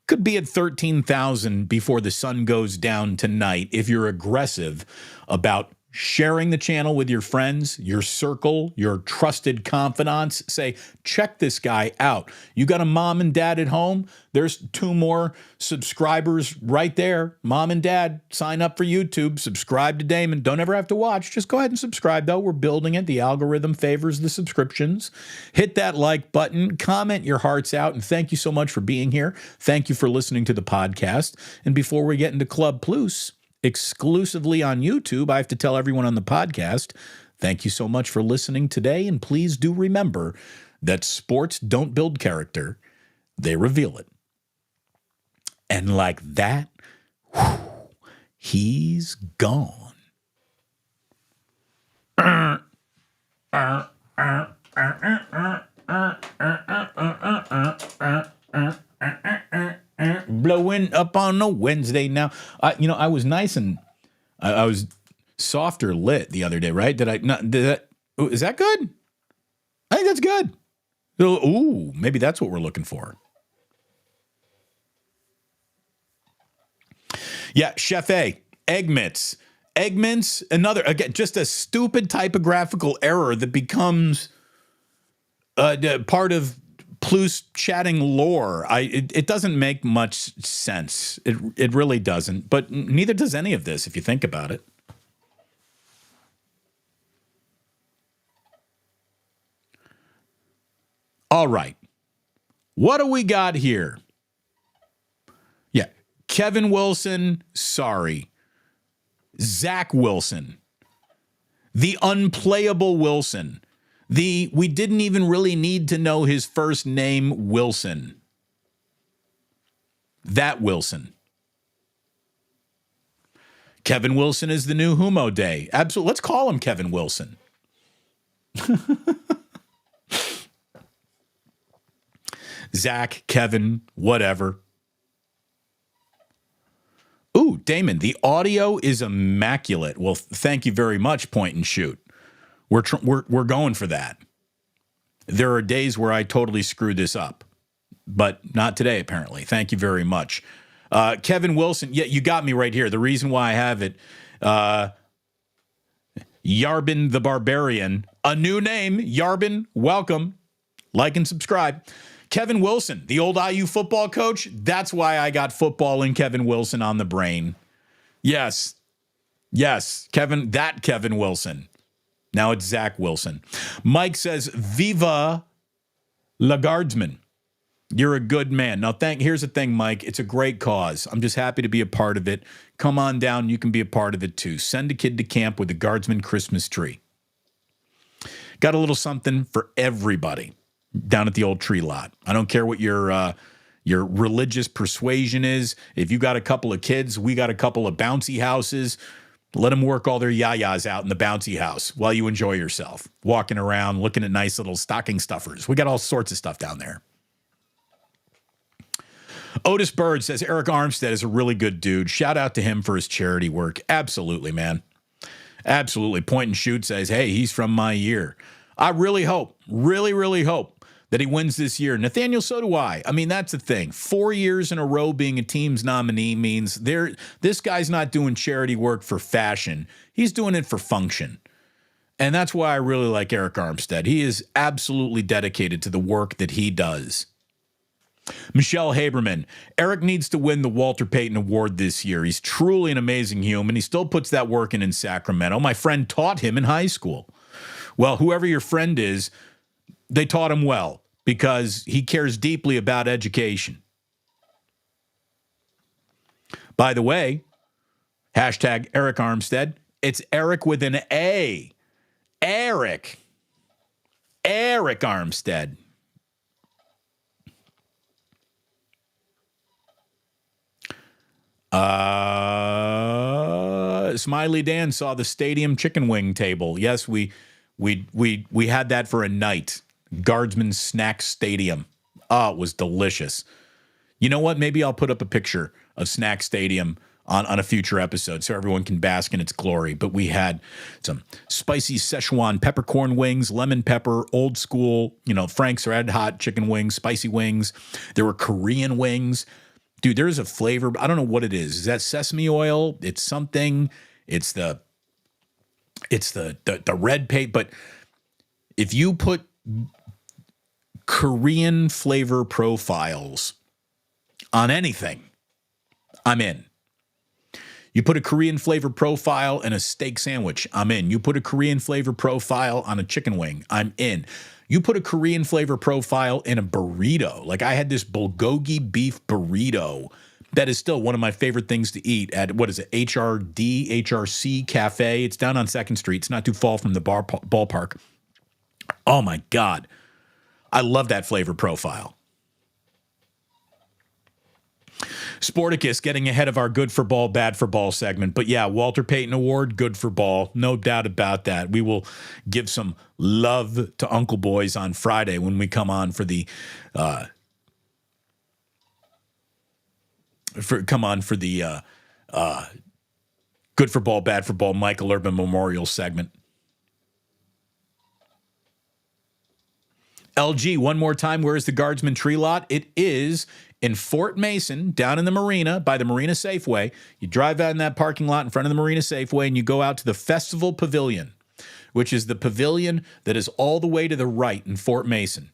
Could be at 13,000 before the sun goes down tonight if you're aggressive about sharing the channel with your friends, your circle, your trusted confidants. Say, check this guy out. You got a mom and dad at home? There's 2 more subscribers right there. Mom and dad, sign up for YouTube. Subscribe to Damon. Don't ever have to watch. Just go ahead and subscribe, though. We're building it. The algorithm favors the subscriptions. Hit that like button. Comment your hearts out. And thank you so much for being here. Thank you for listening to the podcast. And before we get into Club Plus, exclusively on YouTube, I have to tell everyone on the podcast, thank you so much for listening today, and please do remember that sports don't build character, they reveal it. And like that, he's gone. up on a Wednesday now. I was nice and I was softer lit the other day, right? Is that good? I think that's good. Ooh, maybe that's what we're looking for. Yeah, Chef A, egg mitts. Egg mints, another, again, just a stupid typographical error that becomes part of Plus chatting lore. It doesn't make much sense. It really doesn't, but neither does any of this if you think about it. All right. What do we got here? Yeah. Kevin Wilson, sorry. Zach Wilson. The unplayable Wilson. We didn't even really need to know his first name, Wilson. That Wilson. Kevin Wilson is the new Humo Day. Absolutely. Let's call him Kevin Wilson. Zach, Kevin, whatever. Ooh, Damon, the audio is immaculate. Well, thank you very much, Point and Shoot. We're going for that. There are days where I totally screw this up, but not today, apparently. Thank you very much. Kevin Wilson, yeah, you got me right here. The reason why I have it, Yarbin the Barbarian, a new name, Yarbin, welcome. Like and subscribe. Kevin Wilson, the old IU football coach. That's why I got football and Kevin Wilson on the brain. Yes, Kevin Wilson. Now it's Zach Wilson. Mike says, Viva la Guardsmen. You're a good man. Now, here's the thing, Mike. It's a great cause. I'm just happy to be a part of it. Come on down. You can be a part of it, too. Send a kid to camp with the Guardsmen Christmas Tree. Got a little something for everybody down at the old tree lot. I don't care what your religious persuasion is. If you got a couple of kids, we got a couple of bouncy houses. Let them work all their yayas out in the bouncy house while you enjoy yourself. Walking around, looking at nice little stocking stuffers. We got all sorts of stuff down there. Otis Bird says, Arik Armstead is a really good dude. Shout out to him for his charity work. Absolutely, man. Absolutely. Point and Shoot says, hey, he's from my year. I really hope, really hope that he wins this year. Nathaniel, so do I. I mean, that's the thing. 4 years in a row being a team's nominee means this guy's not doing charity work for fashion. He's doing it for function. And that's why I really like Arik Armstead. He is absolutely dedicated to the work that he does. Michelle Haberman, Arik needs to win the Walter Payton Award this year. He's truly an amazing human. He still puts that work in Sacramento. My friend taught him in high school. Well, whoever your friend is, they taught him well because he cares deeply about education. By the way, hashtag Arik Armstead. It's Eric with an A. Arik Armstead. Smiley Dan saw the stadium chicken wing table. Yes, we had that for a night. Guardsmen Snack Stadium. Oh, it was delicious. You know what? Maybe I'll put up a picture of Snack Stadium on a future episode so everyone can bask in its glory. But we had some spicy Szechuan peppercorn wings, lemon pepper, old school, Frank's Red Hot chicken wings, spicy wings. There were Korean wings. Dude, there's a flavor. I don't know what it is. Is that sesame oil? It's something. It's the red paint. But if you put Korean flavor profiles on anything, I'm in. You put a Korean flavor profile in a steak sandwich, I'm in. You put a Korean flavor profile on a chicken wing, I'm in. You put a Korean flavor profile in a burrito. Like I had this bulgogi beef burrito that is still one of my favorite things to eat at, what is it, HRC Cafe. It's down on 2nd Street. It's not too far from the ballpark. Oh, my God. I love that flavor profile. Sporticus getting ahead of our good for ball, bad for ball segment. But yeah, Walter Payton Award, good for ball. No doubt about that. We will give some love to Uncle Boys on Friday when we come on for the for the good for ball, bad for ball Michael Urban Memorial segment. LG, one more time, where is the Guardsmen Tree Lot? It is in Fort Mason, down in the marina, by the Marina Safeway. You drive out in that parking lot in front of the Marina Safeway, and you go out to the Festival Pavilion, which is the pavilion that is all the way to the right in Fort Mason.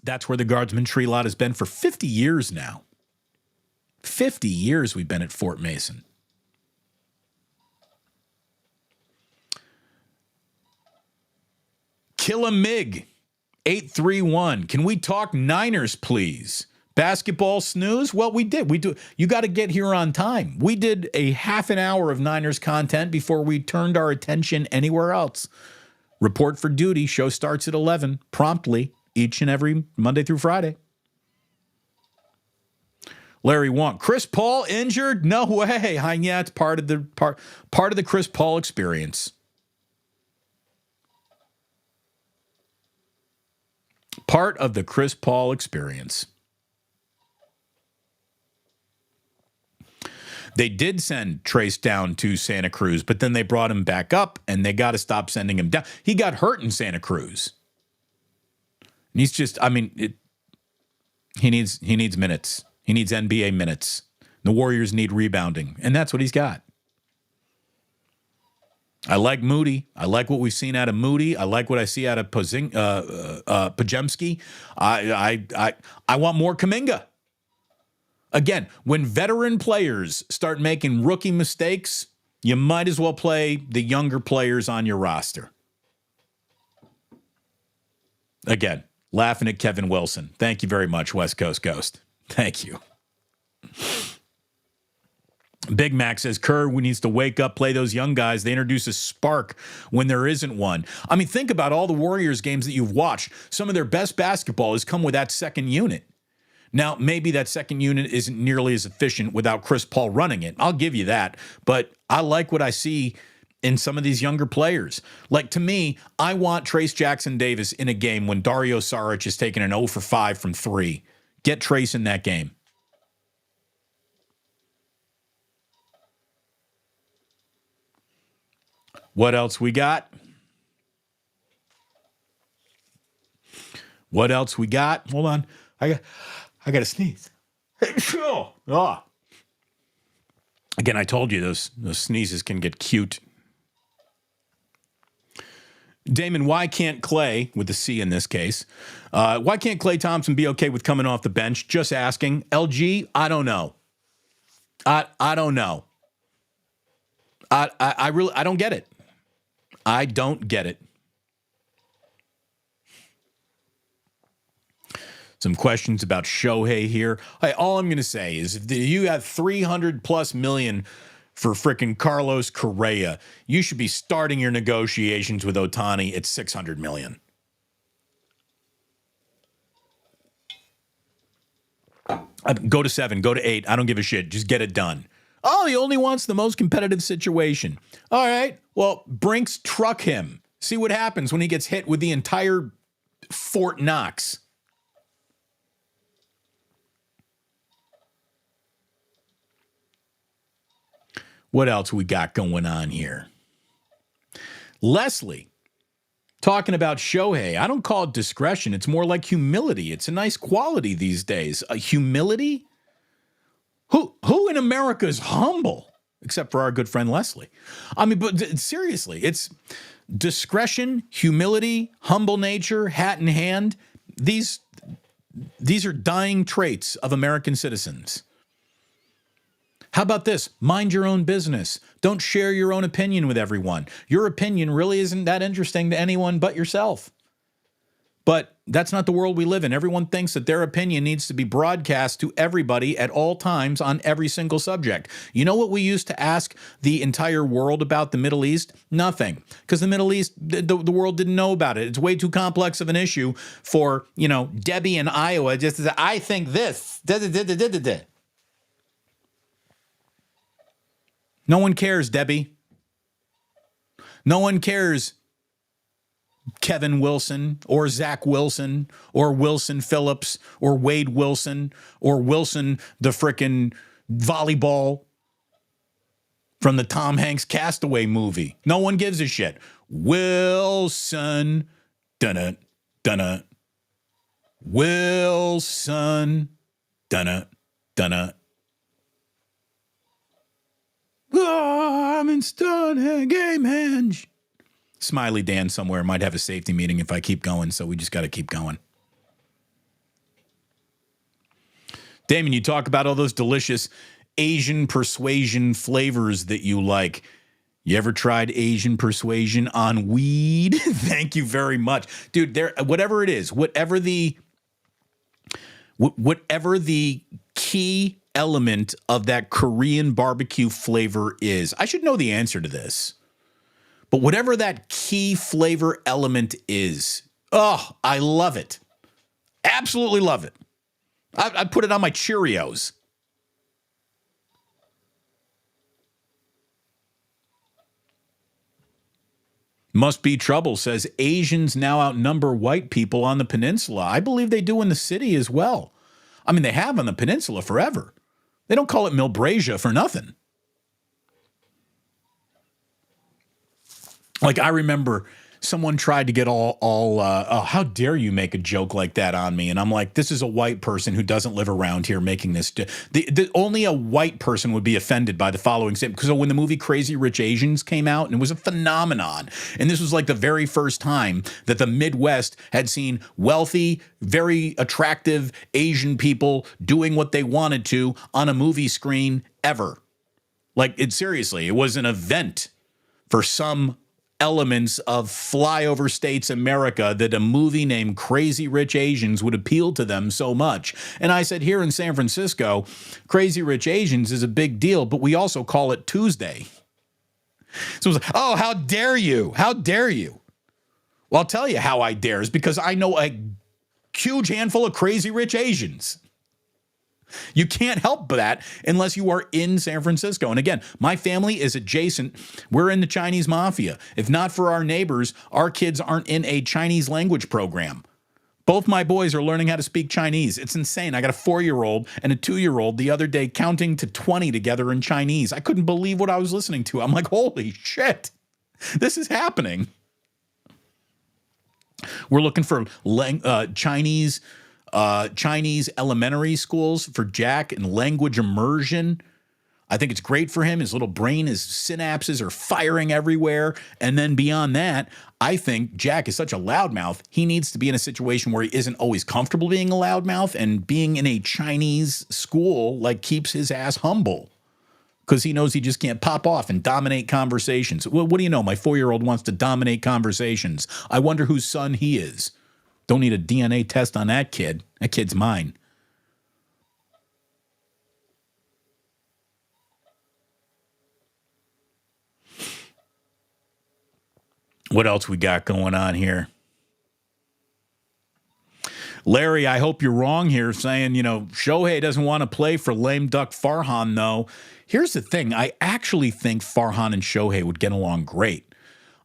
That's where the Guardsmen Tree Lot has been for 50 years now. 50 years we've been at Fort Mason. Kill a Mig, 831. Can we talk Niners, please? Basketball snooze? Well, we did. We do. You got to get here on time. We did a half an hour of Niners content before we turned our attention anywhere else. Report for duty. Show starts at 11 promptly each and every Monday through Friday. Larry Wong. Chris Paul injured? No way. Yeah, it's part of the Chris Paul experience. Part of the Chris Paul experience. They did send Trace down to Santa Cruz, but then they brought him back up, and they got to stop sending him down. He got hurt in Santa Cruz. And he's just, he needs minutes. He needs NBA minutes. The Warriors need rebounding, and that's what he's got. I like Moody. I like what we've seen out of Moody. I like what I see out of Pajemski. I want more Kuminga. Again, when veteran players start making rookie mistakes, you might as well play the younger players on your roster. Again, laughing at Kevin Wilson. Thank you very much, West Coast Ghost. Thank you. Big Mac says Kerr needs to wake up, play those young guys. They introduce a spark when there isn't one. I mean, think about all the Warriors games that you've watched. Some of their best basketball has come with that second unit. Now, maybe that second unit isn't nearly as efficient without Chris Paul running it. I'll give you that. But I like what I see in some of these younger players. Like, to me, I want Trace Jackson Davis in a game when Dario Saric is taking an 0 for 5 from 3. Get Trace in that game. What else we got? Hold on. I got to sneeze. Oh. Again, I told you those sneezes can get cute. Damon, why can't Klay, with the C in this case, why can't Klay Thompson be okay with coming off the bench? Just asking. LG, I don't know. I don't know. I don't get it. I don't get it. Some questions about Shohei here. Hey, all I'm going to say is if you have $300+ million for frickin' Carlos Correa, you should be starting your negotiations with Ohtani at $600 million. Go to 7, go to 8. I don't give a shit. Just get it done. Oh, he only wants the most competitive situation. All right. Well, Brinks truck him. See what happens when he gets hit with the entire Fort Knox. What else we got going on here? Leslie, talking about Shohei. I don't call it discretion. It's more like humility. It's a nice quality these days. Humility? Who in America is humble? Except for our good friend Leslie. I mean, but seriously, it's discretion, humility, humble nature, hat in hand. These are dying traits of American citizens. How about this? Mind your own business. Don't share your own opinion with everyone. Your opinion really isn't that interesting to anyone but yourself. But that's not the world we live in. Everyone thinks that their opinion needs to be broadcast to everybody at all times on every single subject. You know what we used to ask the entire world about the Middle East? Nothing. Because the Middle East, the world didn't know about it. It's way too complex of an issue for, Debbie in Iowa just to say, I think this. No one cares, Debbie. No one cares, Kevin Wilson or Zach Wilson or Wilson Phillips or Wade Wilson or Wilson the frickin' volleyball from the Tom Hanks Castaway movie. No one gives a shit. Wilson. Dun-it. Dun-it. Wilson. Dun-it. Dun-it. Oh, I'm in Stonehenge. Smiley Dan somewhere might have a safety meeting if I keep going, so we just got to keep going. Damon, you talk about all those delicious Asian persuasion flavors that you like. You ever tried Asian persuasion on weed? Thank you very much. Dude, whatever it is, whatever the key element of that Korean barbecue flavor is. I should know the answer to this. But whatever that key flavor element is, oh, I love it. Absolutely love it. I'd put it on my Cheerios. Must be trouble says Asians now outnumber white people on the peninsula. I believe they do in the city as well. I mean, they have on the peninsula forever. They don't call it Milbrasia for nothing. Like, I remember someone tried to get how dare you make a joke like that on me? And I'm like, this is a white person who doesn't live around here making this. Only a white person would be offended by the following statement. Because when the movie Crazy Rich Asians came out, and it was a phenomenon, and this was like the very first time that the Midwest had seen wealthy, very attractive Asian people doing what they wanted to on a movie screen ever. Like, seriously, it was an event for some elements of flyover states America that a movie named Crazy Rich Asians would appeal to them so much. And I said, here in San Francisco, Crazy Rich Asians is a big deal, but we also call it Tuesday. So it was like, oh, how dare you? How dare you? Well, I'll tell you how I dare is because I know a huge handful of Crazy Rich Asians. You can't help that unless you are in San Francisco. And again, my family is adjacent. We're in the Chinese mafia. If not for our neighbors, our kids aren't in a Chinese language program. Both my boys are learning how to speak Chinese. It's insane. I got a 4-year-old and a 2-year-old the other day counting to 20 together in Chinese. I couldn't believe what I was listening to. I'm like, holy shit, this is happening. We're looking for Chinese elementary schools for Jack and language immersion. I think it's great for him. His little brain, his synapses are firing everywhere. And then beyond that, I think Jack is such a loudmouth. He needs to be in a situation where he isn't always comfortable being a loudmouth, and being in a Chinese school like keeps his ass humble because he knows he just can't pop off and dominate conversations. Well, what do you know? My 4-year-old wants to dominate conversations. I wonder whose son he is. Don't need a DNA test on that kid. That kid's mine. What else we got going on here? Larry, I hope you're wrong here saying, Shohei doesn't want to play for lame duck Farhan, though. Here's the thing. I actually think Farhan and Shohei would get along great.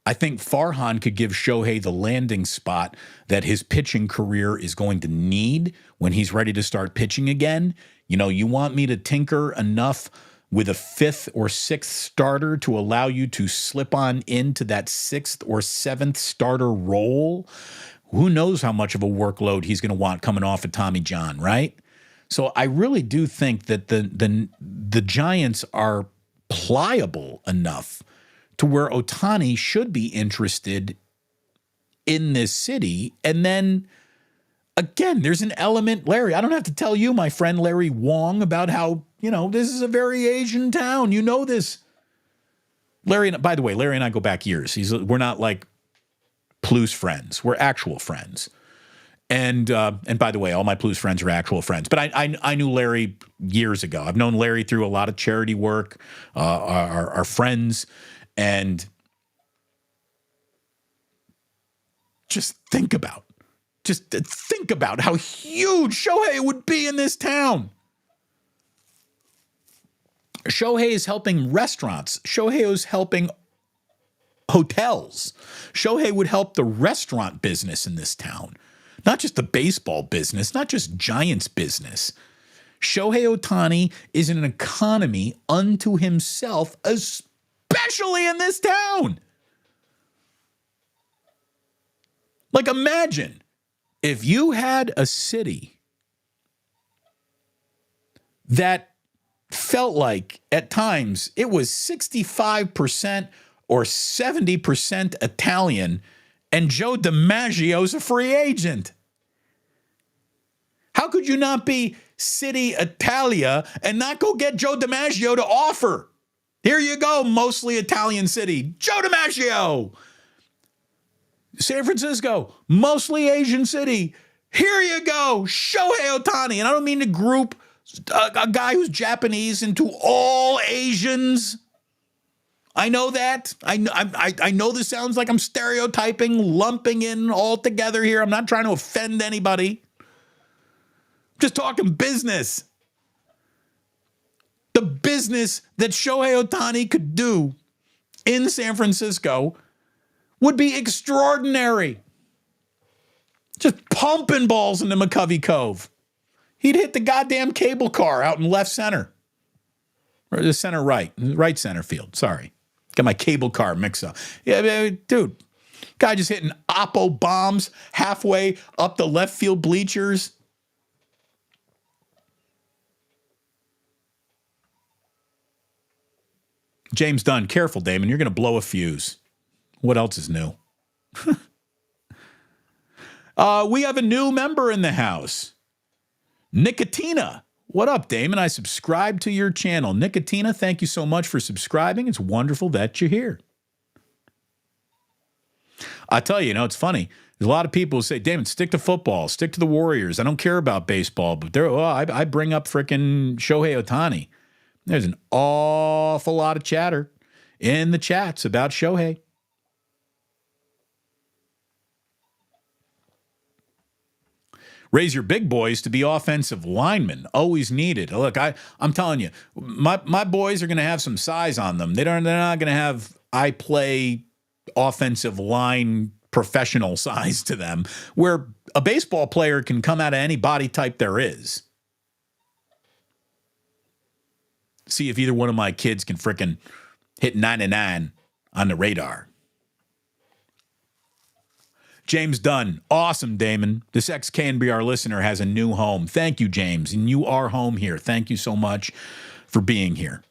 I think Farhan could give Shohei the landing spot that his pitching career is going to need when he's ready to start pitching again. You want me to tinker enough with a 5th or 6th starter to allow you to slip on into that 6th or 7th starter role? Who knows how much of a workload he's going to want coming off of Tommy John, right? So I really do think that the Giants are pliable enough to where Ohtani should be interested in this city. And then, again, there's an element, Larry, I don't have to tell you, my friend Larry Wong, about how, this is a very Asian town. You know this. Larry, by the way, Larry and I go back years. We're not like Plus friends. We're actual friends. And by the way, all my Plus friends are actual friends. But I knew Larry years ago. I've known Larry through a lot of charity work, our friends. And just think about how huge Shohei would be in this town. Shohei is helping restaurants. Shohei is helping hotels. Shohei would help the restaurant business in this town, not just the baseball business, not just Giants business. Shohei Ohtani is an economy unto himself, especially in this town. Like, imagine if you had a city that felt like at times it was 65% or 70% Italian and Joe DiMaggio's a free agent. How could you not be City Italia and not go get Joe DiMaggio to offer? Here you go, mostly Italian city, Joe DiMaggio. San Francisco, mostly Asian city. Here you go, Shohei Ohtani. And I don't mean to group a guy who's Japanese into all Asians. I know that. I know this sounds like I'm stereotyping, lumping in all together here. I'm not trying to offend anybody. Just talking business. The business that Shohei Ohtani could do in San Francisco would be extraordinary. Just pumping balls into McCovey Cove. He'd hit the goddamn cable car out in left center. Or the center right center field. Sorry. Got my cable car mix up. Yeah, dude. Guy just hitting Oppo bombs halfway up the left field bleachers. James Dunn, careful, Damon. You're going to blow a fuse. What else is new? We have a new member in the house. Nicotina. What up, Damon? I subscribe to your channel. Nicotina, thank you so much for subscribing. It's wonderful that you're here. I tell you, it's funny. There's a lot of people who say, Damon, stick to football. Stick to the Warriors. I don't care about baseball. But I bring up freaking Shohei Ohtani. There's an awful lot of chatter in the chats about Shohei. Raise your big boys to be offensive linemen. Always needed. Look, I'm telling you, my boys are going to have some size on them. They're not going to have I play offensive line professional size to them, where a baseball player can come out of any body type there is. See if either one of my kids can frickin' hit 99 on the radar. James Dunn. Awesome, Damon. This ex-KNBR listener has a new home. Thank you, James. And you are home here. Thank you so much for being here.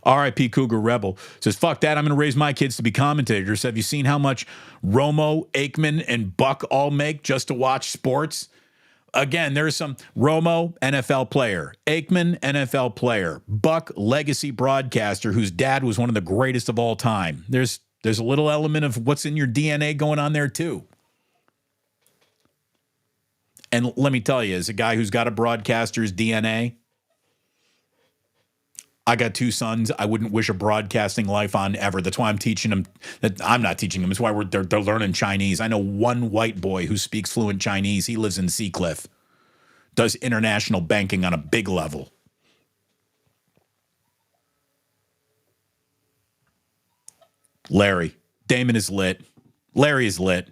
R.I.P. Cougar Rebel says, fuck that. I'm going to raise my kids to be commentators. Have you seen how much Romo, Aikman, and Buck all make just to watch sports? Again, there's some Romo, NFL player, Aikman, NFL player, Buck, legacy broadcaster whose dad was one of the greatest of all time. There's a little element of what's in your DNA going on there too. And let me tell you, as a guy who's got a broadcaster's DNA, I got two sons I wouldn't wish a broadcasting life on ever. That's why I'm teaching them. That I'm not teaching them. It's why they're learning Chinese. I know one white boy who speaks fluent Chinese. He lives in Seacliff. Does international banking on a big level. Larry. Damon is lit. Larry is lit.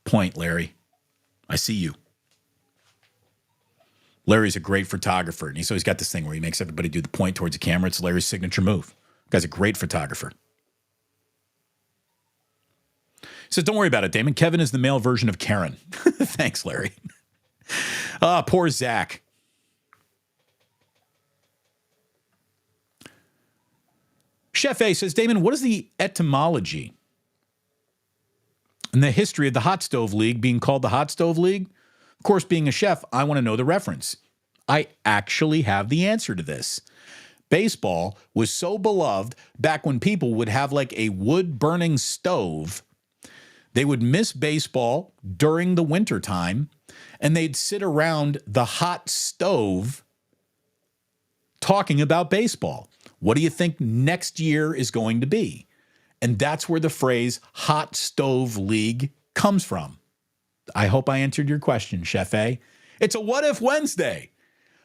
Point, Larry. I see you. Larry's a great photographer, and he's always got this thing where he makes everybody do the point towards the camera. It's Larry's signature move. The guy's a great photographer. He says, don't worry about it, Damon. Kevin is the male version of Karen. Thanks, Larry. Poor Zach. Chef A says, Damon, what is the etymology and the history of the Hot Stove League being called the Hot Stove League? Of course, being a chef, I want to know the reference. I actually have the answer to this. Baseball was so beloved back when people would have like a wood-burning stove. They would miss baseball during the wintertime, and they'd sit around the hot stove talking about baseball. What do you think next year is going to be? And that's where the phrase Hot Stove League comes from. I hope I answered your question, Chef A. It's a What If Wednesday.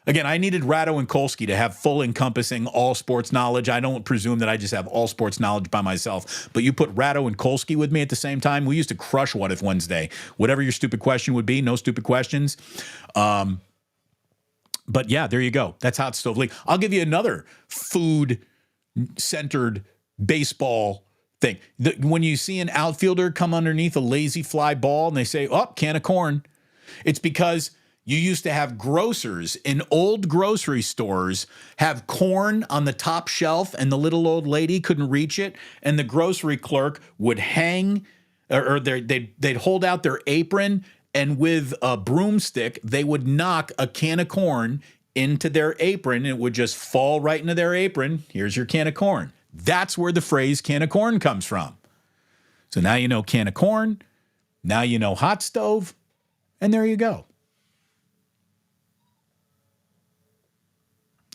Again, I needed Ratto and Kolsky to have full encompassing all sports knowledge. I don't presume that I just have all sports knowledge by myself, but you put Ratto and Kolsky with me at the same time. We used to crush What If Wednesday. Whatever your stupid question would be, no stupid questions. But yeah, there you go. That's Hot Stove League. I'll give you another food-centered baseball thing. When you see an outfielder come underneath a lazy fly ball and they say, oh, can of corn, it's because you used to have grocers in old grocery stores have corn on the top shelf and the little old lady couldn't reach it. And the grocery clerk would hang or they'd hold out their apron and with a broomstick, they would knock a can of corn into their apron and it would just fall right into their apron. Here's your can of corn. That's where the phrase can of corn comes from. So now you know can of corn. Now you know hot stove. And there you go.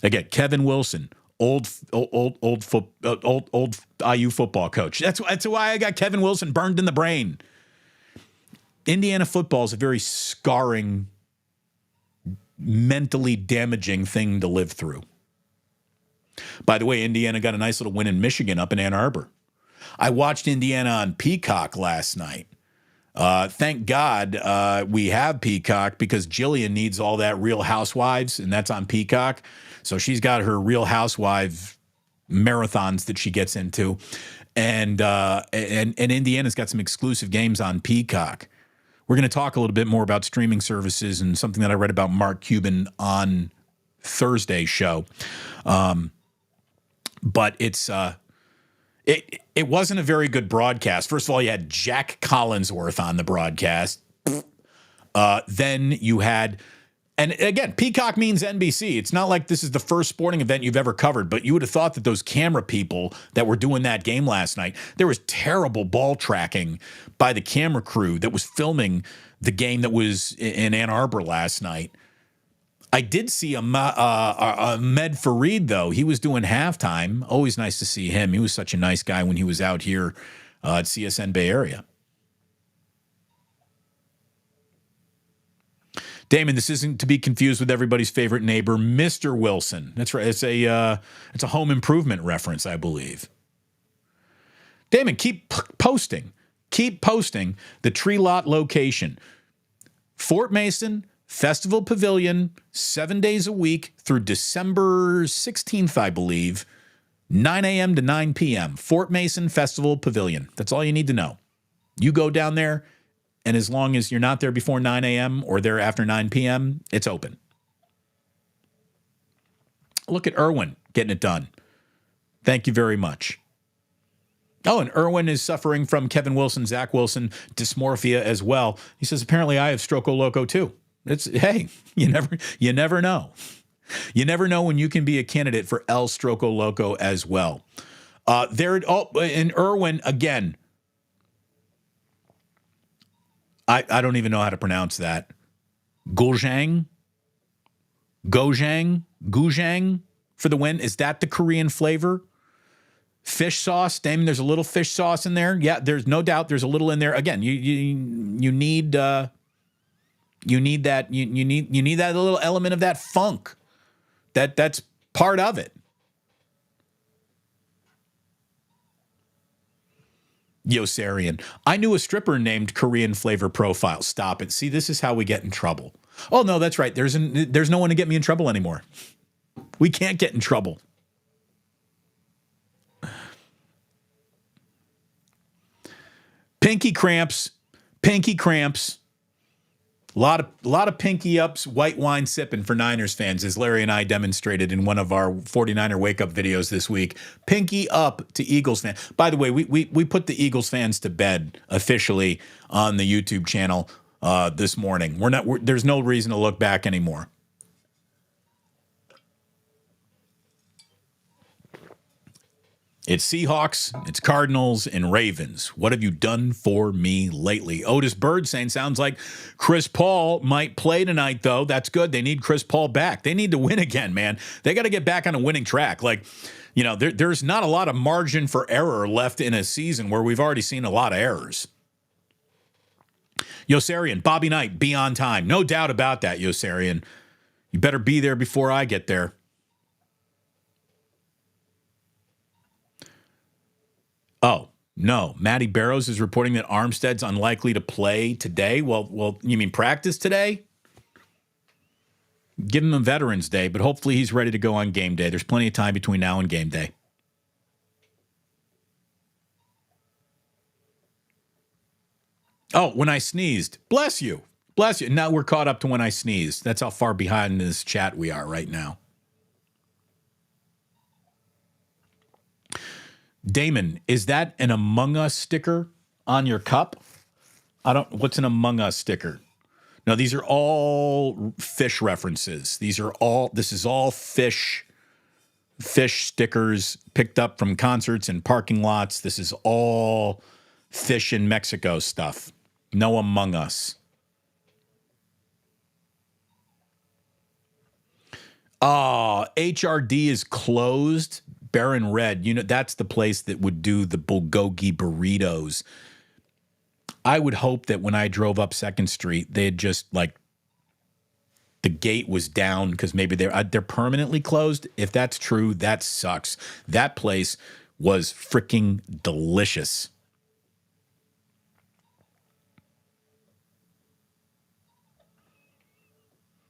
Again, Kevin Wilson, old IU football coach. That's why I got Kevin Wilson burned in the brain. Indiana football is a very scarring, mentally damaging thing to live through. By the way, Indiana got a nice little win in Michigan up in Ann Arbor. I watched Indiana on Peacock last night. Thank God we have Peacock because Jillian needs all that Real Housewives, and that's on Peacock. So she's got her Real Housewives marathons that she gets into, and Indiana's got some exclusive games on Peacock. We're going to talk a little bit more about streaming services and something that I read about Mark Cuban on Thursday's show. But it's it wasn't a very good broadcast. First of all, you had Jack Collinsworth on the broadcast. Then you had, and again, Peacock means NBC. It's not like this is the first sporting event you've ever covered, but you would have thought that those camera people that were doing that game last night, there was terrible ball tracking by the camera crew that was filming the game that was in Ann Arbor last night. I did see a Med Fareed, though. He was doing halftime. Always nice to see him. He was such a nice guy when he was out here at CSN Bay Area. Damon, this isn't to be confused with everybody's favorite neighbor, Mr. Wilson. That's right. It's a home improvement reference, I believe. Damon, keep posting. Keep posting the Tree Lot location. Fort Mason Festival Pavilion, 7 days a week through December 16th, I believe, 9 a.m. to 9 p.m. Fort Mason Festival Pavilion. That's all you need to know. You go down there, and as long as you're not there before 9 a.m. or there after 9 p.m., it's open. Look at Irwin getting it done. Thank you very much. Oh, and Irwin is suffering from Kevin Wilson, Zach Wilson dysmorphia as well. He says, apparently I have Stroco Loco too. Hey, you never know. You never know when you can be a candidate for El Stroco Loco as well. And Irwin, again, I don't even know how to pronounce that. Gojang for the win. Is that the Korean flavor? Fish sauce, Damon, there's a little fish sauce in there. Yeah, there's no doubt there's a little in there. Again, you need that you need that little element of that funk. That's part of it. Yosarian. I knew a stripper named Korean Flavor Profile. Stop it. See, this is how we get in trouble. Oh no, that's right. There's no one to get me in trouble anymore. We can't get in trouble. Pinky cramps. A lot of pinky ups, white wine sipping for Niners fans, as Larry and I demonstrated in one of our 49er wake-up videos this week. Pinky up to Eagles fans. By the way, we put the Eagles fans to bed officially on the YouTube channel this morning. There's no reason to look back anymore. It's Seahawks, it's Cardinals, and Ravens. What have you done for me lately? Otis Bird saying, sounds like Chris Paul might play tonight, though. That's good. They need Chris Paul back. They need to win again, man. They got to get back on a winning track. There's not a lot of margin for error left in a season where we've already seen a lot of errors. Yosarian, Bobby Knight, be on time. No doubt about that, Yosarian. You better be there before I get there. Oh, no. Matty Barrows is reporting that Armstead's unlikely to play today. Well, you mean practice today? Give him a Veterans Day, but hopefully he's ready to go on game day. There's plenty of time between now and game day. Oh, when I sneezed. Bless you. Bless you. Now we're caught up to when I sneezed. That's how far behind this chat we are right now. Damon, is that an Among Us sticker on your cup? What's an Among Us sticker? No, these are all fish references. This is all fish stickers picked up from concerts and parking lots. This is all fish in Mexico stuff. No Among Us. HRD is closed. Baron Red, that's the place that would do the bulgogi burritos. I would hope that when I drove up 2nd Street, they had just the gate was down because maybe they're permanently closed. If that's true, that sucks. That place was freaking delicious.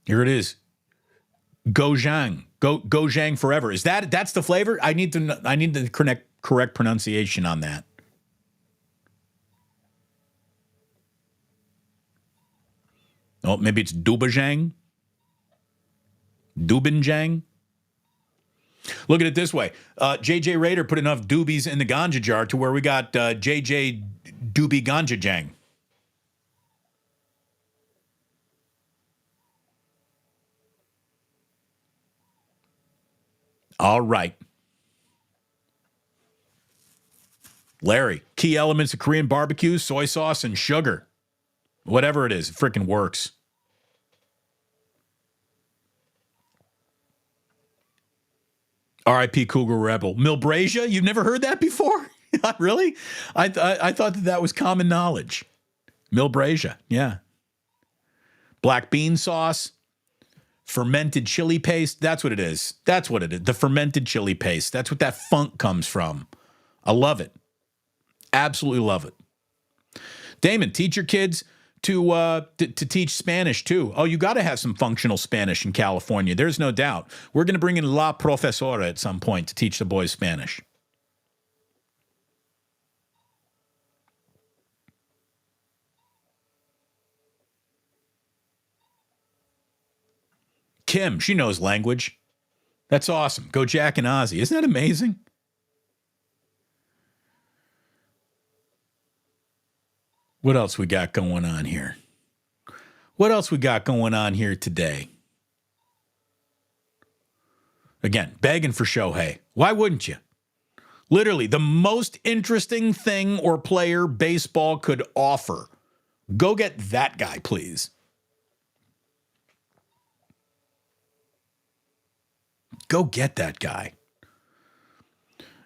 Here it is. Gojang. Gojang forever. That's the flavor? I need the correct pronunciation on that. Oh, maybe it's Dubajang? Dubinjang? Look at it this way. JJ Raider put enough doobies in the ganja jar to where we got JJ Doobie Ganja Jang. All right. Larry, key elements of Korean barbecue, soy sauce, and sugar. Whatever it is, it freaking works. R.I.P. Cougar Rebel. Milbrasia? You've never heard that before? Really? I thought that was common knowledge. Milbrasia, yeah. Black bean sauce. Fermented chili paste. That's what it is. That's what it is. The fermented chili paste. That's what that funk comes from. I love it. Absolutely love it. Damon, teach your kids to teach Spanish too. Oh, you got to have some functional Spanish in California. There's no doubt. We're going to bring in La Profesora at some point to teach the boys Spanish. Kim, she knows language. That's awesome. Go Jack and Ozzy. Isn't that amazing? What else we got going on here? What else we got going on here today? Again, begging for Shohei. Why wouldn't you? Literally, the most interesting thing or player baseball could offer. Go get that guy, please. Go get that guy.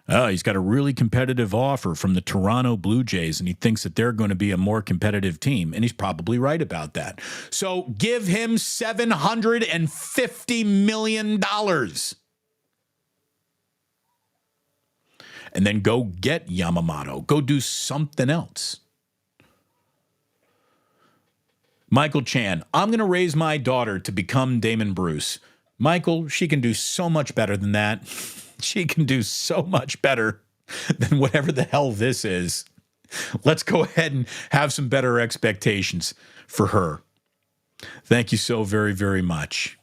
Oh, he's got a really competitive offer from the Toronto Blue Jays, and he thinks that they're going to be a more competitive team, and he's probably right about that. So give him $750 million. And then go get Yamamoto. Go do something else. Michael Chan, I'm going to raise my daughter to become Damon Bruce. Michael, she can do so much better than that. She can do so much better than whatever the hell this is. Let's go ahead and have some better expectations for her. Thank you so very, very much.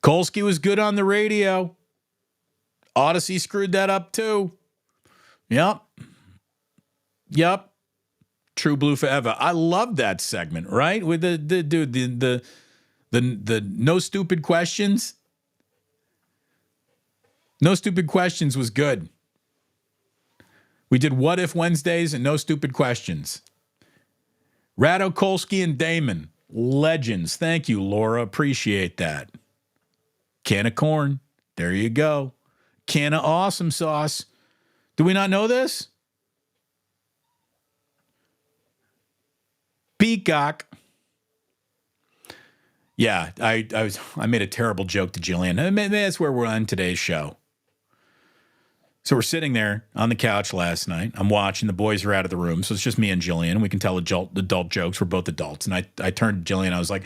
Kolsky was good on the radio. Odyssey screwed that up too. Yep. True Blue Forever. I love that segment, right? With the no stupid questions. No stupid questions was good. We did What If Wednesdays and no stupid questions. Rado, Kolsky, and Damon. Legends. Thank you, Laura. Appreciate that. Can of corn. There you go. Can of awesome sauce. Do we not know this? Peacock. Yeah, I made a terrible joke to Jillian. Maybe that's where we're on today's show. So we're sitting there on the couch last night. I'm watching. The boys are out of the room. So it's just me and Jillian. We can tell adult jokes. We're both adults. And I turned to Jillian. I was like,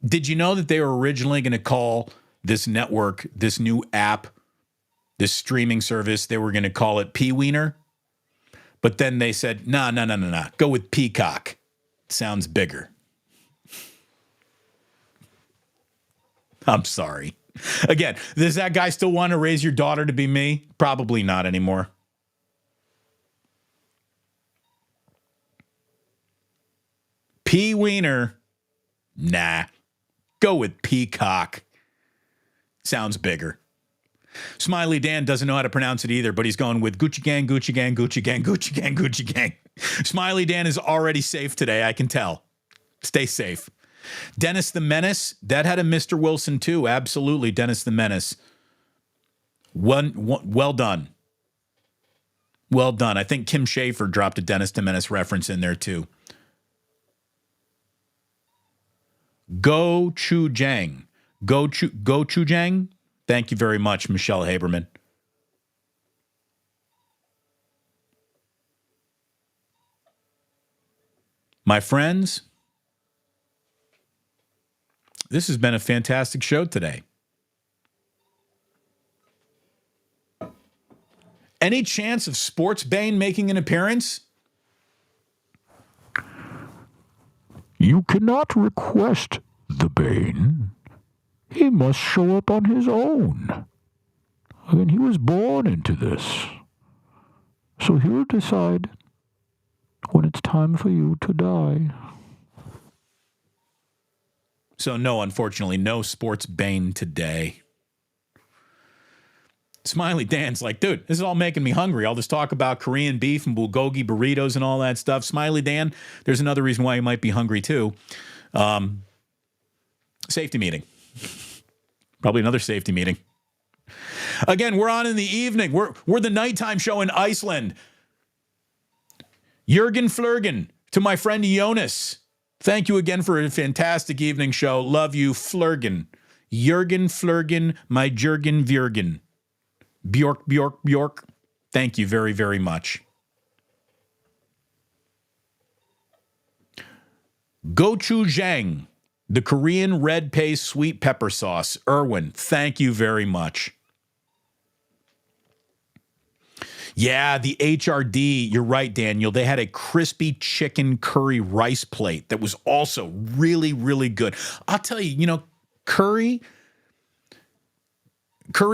did you know that they were originally going to call this network, this new app, this streaming service, they were going to call it Pee-Wiener? But then they said, no. Go with Peacock. Sounds bigger. I'm sorry. Again, does that guy still want to raise your daughter to be me? Probably not anymore. Pee-Wiener? Nah. Go with Peacock. Sounds bigger. Smiley Dan doesn't know how to pronounce it either, but he's going with Gucci Gang, Gucci Gang, Gucci Gang, Gucci Gang, Gucci Gang. Smiley Dan is already safe today, I can tell. Stay safe. Dennis the Menace, that had a Mr. Wilson too. Absolutely, Dennis the Menace. Well done. Well done. I think Kim Schaefer dropped a Dennis the Menace reference in there too. Go Chu Jang. Go Chu Jang. Thank you very much, Michelle Haberman. My friends, this has been a fantastic show today. Any chance of Sports Bane making an appearance? You cannot request the Bane. He must show up on his own. I mean, he was born into this. So he'll decide when it's time for you to die. So no, unfortunately, no Sports Bane today. Smiley Dan's like, dude, this is all making me hungry. All this talk about Korean beef and bulgogi burritos and all that stuff. Smiley Dan, there's another reason why you might be hungry too. Safety meeting. Probably another safety meeting. Again, we're on in the evening. We're the nighttime show in Iceland. Jürgen Flurgen, to my friend Jonas. Thank you again for a fantastic evening show. Love you, Flurgen. Jürgen Flurgen, my Jürgen Viergen. Bjork. Thank you very, very much. Gochujang, the Korean red paste sweet pepper sauce. Erwin, thank you very much. Yeah, the HRD, you're right, Daniel. They had a crispy chicken curry rice plate that was also really, really good. I'll tell you, curry,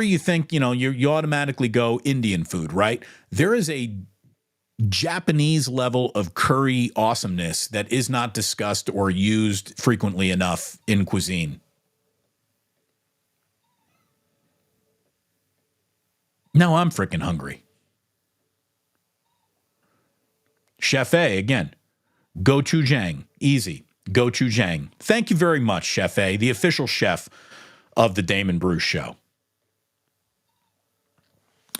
you think, you automatically go Indian food, right? There is a Japanese level of curry awesomeness that is not discussed or used frequently enough in cuisine. Now I'm freaking hungry. Chef A, again, gochujang, easy, gochujang. Thank you very much, Chef A, the official chef of the Damon Bruce Show.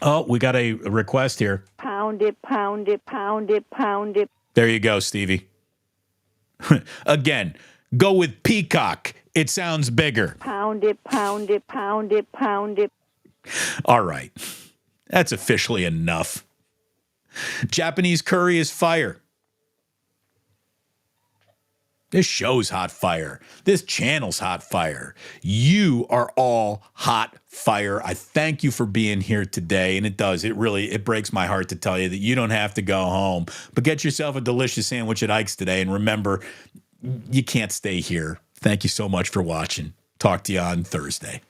Oh, we got a request here. Pound it, pound it, pound it, pound it. There you go, Stevie. Again, go with Peacock. It sounds bigger. Pound it, pound it, pound it, pound it. All right. That's officially enough. Japanese curry is fire. This show's hot fire. This channel's hot fire. You are all hot fire. I thank you for being here today. And it breaks my heart to tell you that you don't have to go home, but get yourself a delicious sandwich at Ike's today. And remember, you can't stay here. Thank you so much for watching. Talk to you on Thursday.